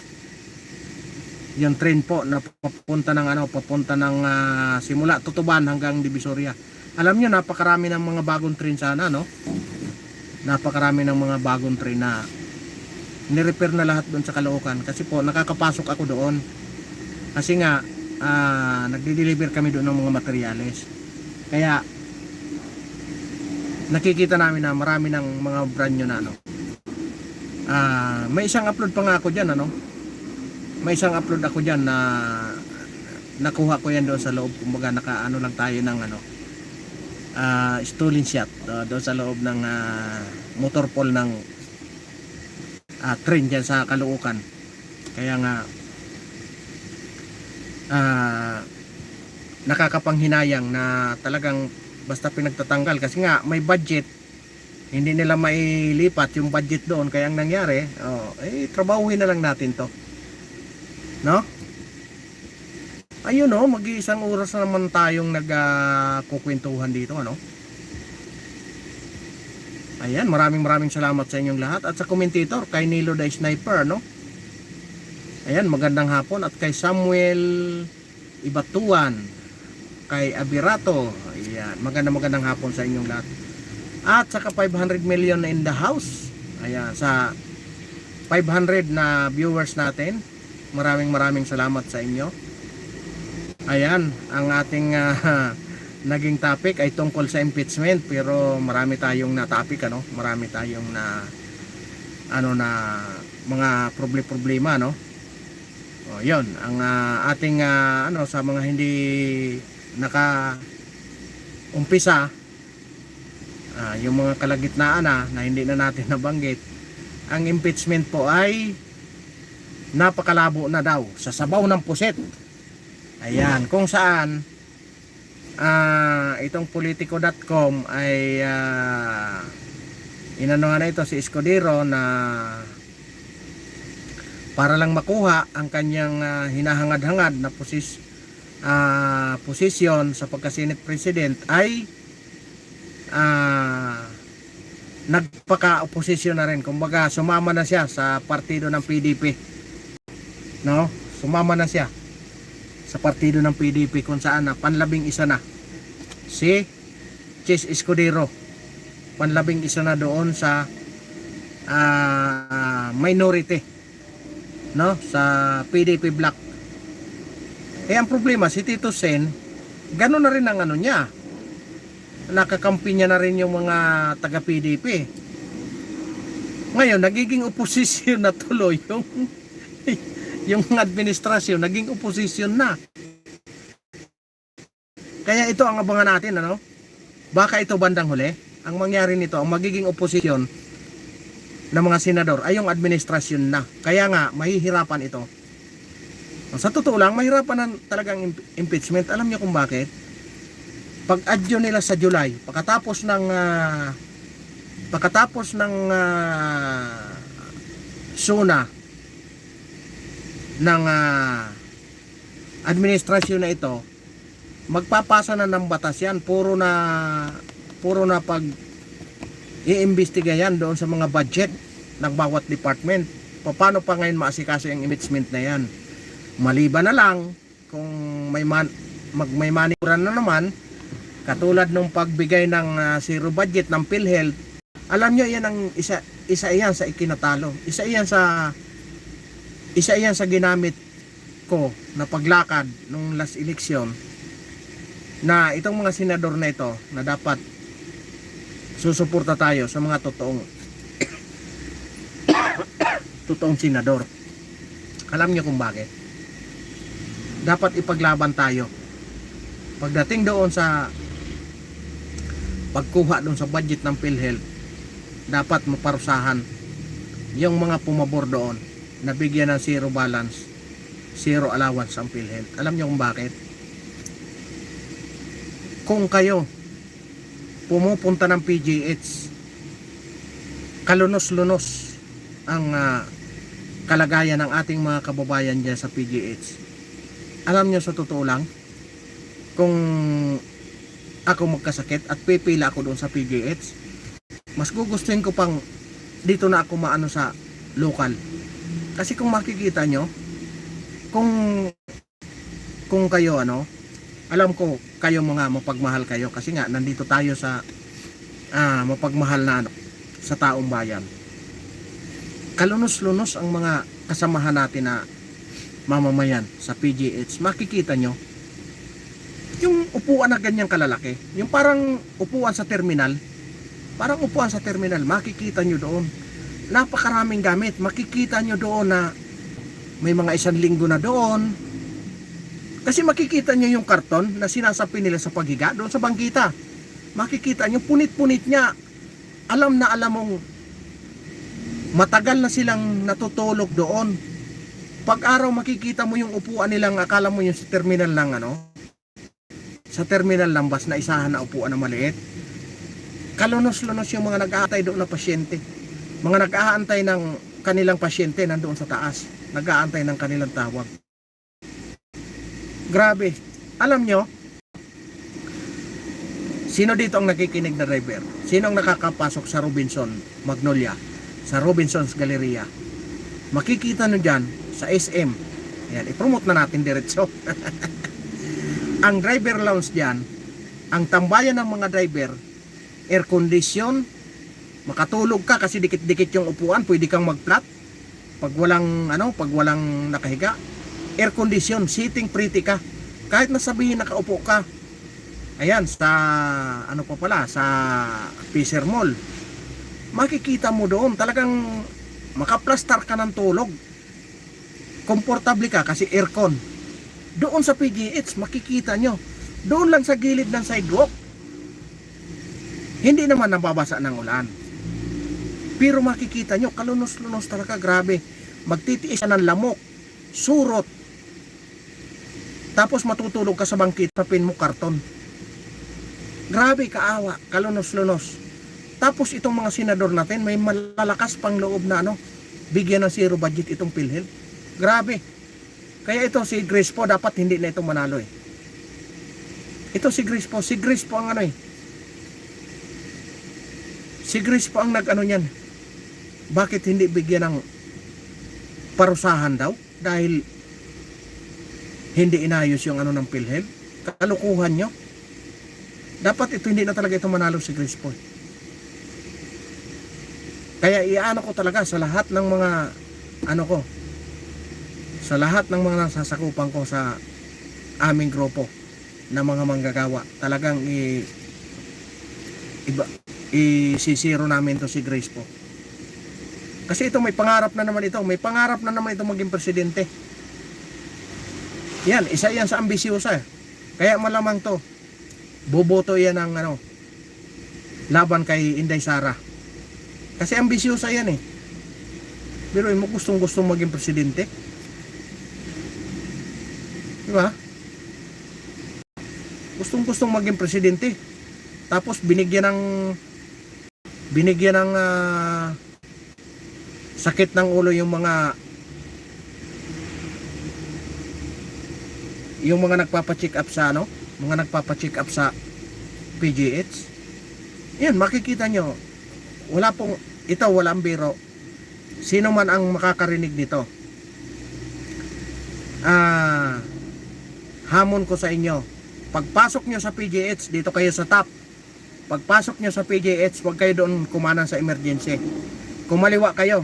Yung train po na papunta ng simula Tutuban hanggang Divisoria. Alam niyo, napakarami ng mga bagong train sana, no? Napakarami ng mga bagong train na ni-repair na lahat doon sa Caloocan, kasi po nakakapasok ako doon. Kasi nga nagde-deliver kami doon ng mga materyales. Kaya nakikita namin na marami ng mga brand new na may isang upload pa nga ako dyan, may isang upload ako dyan na nakuha ko yan doon sa loob. Kumbaga nakaano lang tayo ng stolen shot doon sa loob ng motor pool ng train dyan sa Caloocan. Kaya nga nakakapanghinayang na talagang basta pinagtatanggal, kasi nga may budget hindi nila mailipat yung budget doon, kaya ang nangyari, trabahuhin na lang natin to, no? Ayun, mag-iisang oras na naman tayong nagkukwentuhan dito, ano? Ayan, maraming salamat sa inyong lahat, at sa commentator kay Nilo the Sniper, no? Ayan, magandang hapon, at kay Samuel Ibatuan, kay Abirato, ayan, magandang hapon sa inyong lahat. At saka 500 million na in the house. Ayan, sa 500 na viewers natin, maraming salamat sa inyo. Ayan, ang ating naging topic ay tungkol sa impeachment, pero marami tayong na topic, ano? Marami tayong na mga problema, no? O, 'yon ang ating sa mga hindi umpisa, yung mga kalagitnaan na hindi na natin nabanggit. Ang impeachment po ay napakalabo na daw sa sabaw ng puset. Ayan, kung saan itong politico.com ay inano nga na ito si Escudero na para lang makuha ang kanyang hinahangad-hangad na posisyon sa pagka-Senate President ay nagpaka-oposisyon na rin. Kumbaga sumama na siya sa partido ng PDP, no? Sumama na siya sa partido ng PDP, kung saan panlabing-isa na si Chis Escudero, panlabing-isa na doon sa minority, no, sa PDP block. Ang problema, si Tito Sen, gano'n na rin ang niya, nakakampi niya na rin yung mga taga PDP. Ngayon nagiging oposisyon na tuloy yung administrasyon, naging oposisyon na. Kaya ito ang abangan natin, ano? Baka ito bandang huli, ang mangyari nito, ang magiging oposisyon ng mga senador ay yung administrasyon na. Kaya nga, mahihirapan ito. Sa totoo lang, mahirapan na talagang impeachment. Alam niyo kung bakit? Pag-adyo nila sa July, pagkatapos ng SUNA ng administrasyon na ito, magpapasa na ng batas yan. Puro na pag iimbestiga yan doon sa mga budget ng bawat department. Paano pa ngayon maasikaso yung impeachment na yan? Maliban na lang kung may manikuran na naman, katulad nung pagbigay ng zero budget ng PhilHealth. Alam nyo, yan ang isa yan sa ikinatalo. Isa yan sa ginamit ko na paglakad nung last election, na itong mga senador na ito na dapat susuporta tayo sa mga totoong senador. Alam niyo kung bakit? Dapat ipaglaban tayo pagdating doon sa pagkuha doon sa budget ng PhilHealth. Dapat maparusahan yung mga pumabor doon na bigyan ng zero balance, zero allowance ang PhilHealth. Alam niyo kung bakit? Kung kayo pumupunta ng PGH, kalunos-lunos ang kalagayan ng ating mga kababayan dyan sa PGH. Alam niyo, sa totoo lang, kung ako magkasakit at pipila ako doon sa PGH, mas gugustuhin ko pang dito na ako maano sa local. Kasi kung makikita nyo, kung kayo alam ko kayo mga mapagmahal kayo, kasi nga nandito tayo sa mapagmahal na sa taong bayan. Kalunos-lunos ang mga kasamahan natin na mamamayan sa PGH. Makikita nyo yung upuan na ganyang kalalaki, yung parang upuan sa terminal, makikita nyo doon napakaraming gamit. Makikita nyo doon na may mga 1 linggo na doon, kasi makikita nyo yung karton na sinasapi nila sa paghiga doon sa bangkita. Makikita nyo punit-punit niya. Alam mong matagal na silang natutulog doon. Pag araw makikita mo yung upuan nilang, akala mo yung sa terminal lang sa terminal lang, bas na isahan na upuan na maliit. kalunos-lunos yung mga nag-aantay doon na pasyente. Mga nag-aantay ng kanilang pasyente nandoon sa taas. Nag-aantay ng kanilang tawag. Grabe. Alam nyo, sino dito ang nakikinig na driver? Sino ang nakakapasok sa Robinson Magnolia? Sa Robinson's Galleria? Makikita nyo dyan sa SM. Yan, ipromote na natin diretso. Ang driver lounge dyan, ang tambayan ng mga driver, air condition, makatulog ka kasi dikit-dikit yung upuan, pwede kang mag-flat pag walang nakahiga. Air condition, sitting pretty ka. Kahit nasabihin nakaupo ka. Ayan, sa Fisher Mall. Makikita mo doon, talagang makaplastar ka ng tulog. Komportable ka kasi aircon. Doon sa PGH, makikita nyo. Doon lang sa gilid ng sidewalk. Hindi naman nababasa ng ulan. Pero makikita nyo, kalunos-lunos talaga, grabe. Magtitiis ka ng lamok, surot. Tapos matutulog ka sa bangkit, tapin mo karton. Grabe, kaawa, kalunos-lunos. Tapos itong mga senador natin, may malalakas pang loob na bigyan ng zero budget itong PhilHealth. Grabe. Kaya ito si Grace po, dapat hindi na ito manalo eh. Ito si Grace po ang si Grace po ang nag-niyan. Bakit hindi bigyan ng parusahan daw? Dahil hindi inayos yung ng PhilHealth. Kalukuhan nyo. Dapat ito hindi na talaga ito manalo si Grace po. Kaya iano ko talaga sa lahat ng mga sa lahat ng mga nasasakupan ko sa aming grupo na mga manggagawa, talagang isisiro namin to si Grace po. Kasi ito may pangarap na naman ito maging presidente. Yan, isa yan sa ambisyosa. Kaya malamang to boboto yan ng laban kay Inday Sara. Kasi ambisyosa yan eh. Pero mo gustong maging presidente. Diba? Gustong maging presidente. Tapos binigyan ng sakit ng ulo yung mga nagpapa-check up sa nagpapa-check up sa PGH. Yan, makikita nyo. Walang biro. Sino man ang makakarinig nito. Hamon ko sa inyo, pagpasok nyo sa PGH, dito kayo sa top. Pagpasok nyo sa PGH, huwag kayo doon kumanan sa emergency. Kumaliwa kayo.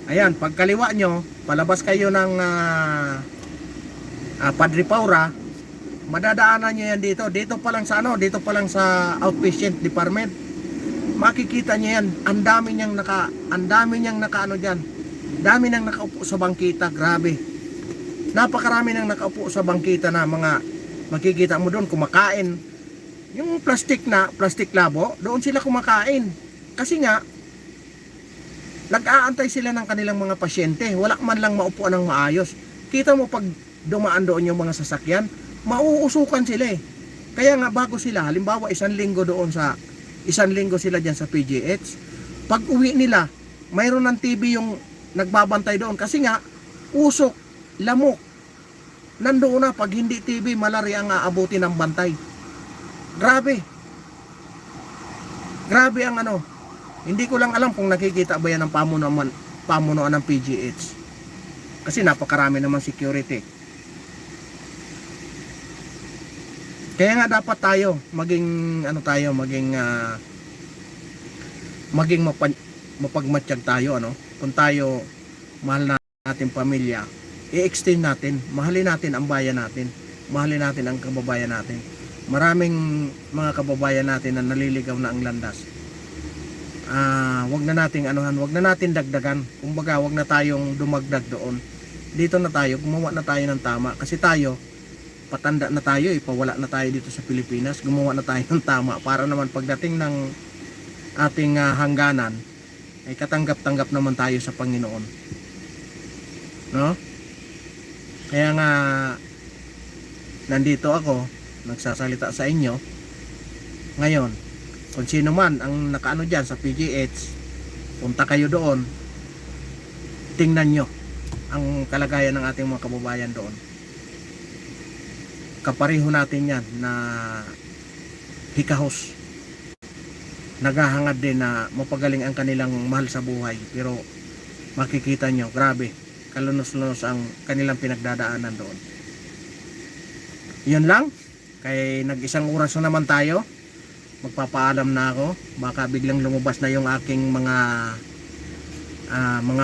Ayan, pagkaliwa nyo, palabas kayo ng Padre Paura, madadaanan nyo yan dito. Dito pa lang sa outpatient department. Makikita nyo yan, ang dami niyang dyan. Dami nang nakaupo sa bangkita, grabe. Napakarami nang nakaupo sa bangkita na mga makikita mo doon kumakain. Yung plastic labo, doon sila kumakain. Kasi nga, nag-aantay sila ng kanilang mga pasyente. Wala man lang maupuan ng maayos. Kita mo pag dumaan doon yung mga sasakyan, mauusukan sila eh. Kaya nga bago sila, halimbawa isang linggo sila dyan sa PGH, pag uwi nila, mayroon ng TV yung nagbabantay doon. Kasi nga, usok, lamok, nandoon na. Pag hindi TV, malaria ang aabuti ng bantay. Grabe ang hindi ko lang alam kung nakikita ba yan ng pamunuan ng PGH, kasi napakarami naman security. Kaya nga dapat tayo maging mapagmatsyag tayo kung tayo mahal natin pamilya, i-extend natin, mahalin natin ang bayan natin, mahalin natin ang kababayan natin. Maraming mga kababayan natin na naliligaw na ang landas. Wag na nating dagdagan. Kumbaga, wag na tayong dumagdag doon. Dito na tayo, gumawa na tayo ng tama. Kasi tayo, patanda na tayo, ipawala na tayo dito sa Pilipinas. Gumawa na tayo ng tama para naman pagdating ng ating hangganan, ay katanggap-tanggap naman tayo sa Panginoon. No? Kaya nga, nandito ako, nagsasalita sa inyo. Ngayon, Kung sino man ang nakaano dyan sa PGH, punta kayo doon, tingnan nyo ang kalagayan ng ating mga kababayan doon. Kapareho natin yan na hikahos, naghahangad din na mapagaling ang kanilang mahal sa buhay, pero makikita nyo, grabe, kalunos-lunos ang kanilang pinagdadaanan doon. Yun lang, kay nag-isang oras na naman tayo, magpapaalam na ako, baka biglang lumabas na yung aking mga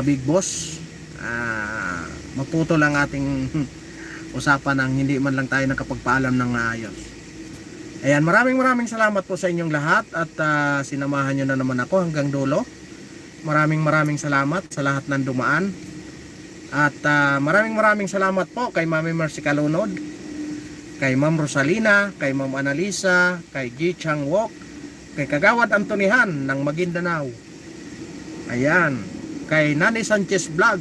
big boss. Maputo lang ating usapan ng hindi man lang tayo nakapagpaalam ng ayos. Ayan, maraming salamat po sa inyong lahat at sinamahan nyo na naman ako hanggang dulo. Maraming salamat sa lahat ng dumaan. At maraming salamat po kay Mami Mercy Calunod, kay Ma'am Rosalina, kay Ma'am Analisa, kay G. Chang Wok, kay Kagawad Antonihan ng Maguindanao. Ayan, kay Nani Sanchez Vlog.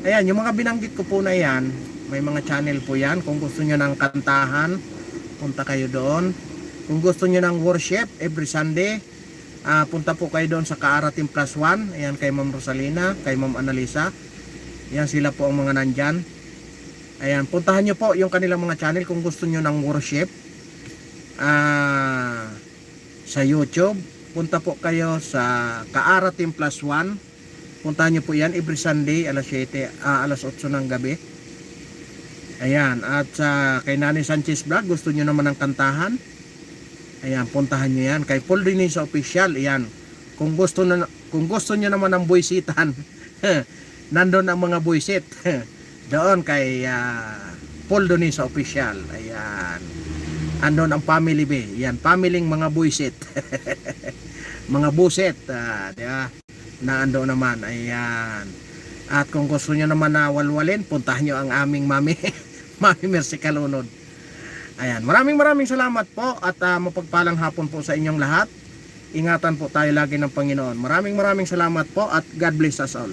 Ayan, yung mga binanggit ko po na yan, may mga channel po yan. Kung gusto nyo ng kantahan, punta kayo doon. Kung gusto nyo ng worship every Sunday, punta po kayo doon sa Kaarating Plus One. Ayan, kay Ma'am Rosalina, kay Ma'am Analisa. Ayan, sila po ang mga nandyan. Ayan, puntahan nyo po yung kanilang mga channel kung gusto nyo ng worship. Sa YouTube, punta po kayo sa Kaarating Plus One. Puntahan nyo po yan every Sunday alas 8 ng gabi. Ayan, at kay Nani Sanchez Vlog, gusto nyo naman ng kantahan, ayan, puntahan nyo yan. Kay Paul Denisa Official, ayan, kung gusto nyo naman ng buwisitan, nandun ang mga buwisit. Doon kay Paul Denisa Official, ayan, andun ang family be, ayan, pamiling mga buwisit. Mga buset, diba? Na ando naman, ayan. At kung gusto nyo naman na walwalin, puntahan nyo ang aming Mami Mami Mercy Calunod. Ayan, maraming salamat po at mapagpalang hapon po sa inyong lahat. Ingatan po tayo lagi ng Panginoon. Maraming salamat po at God bless us all.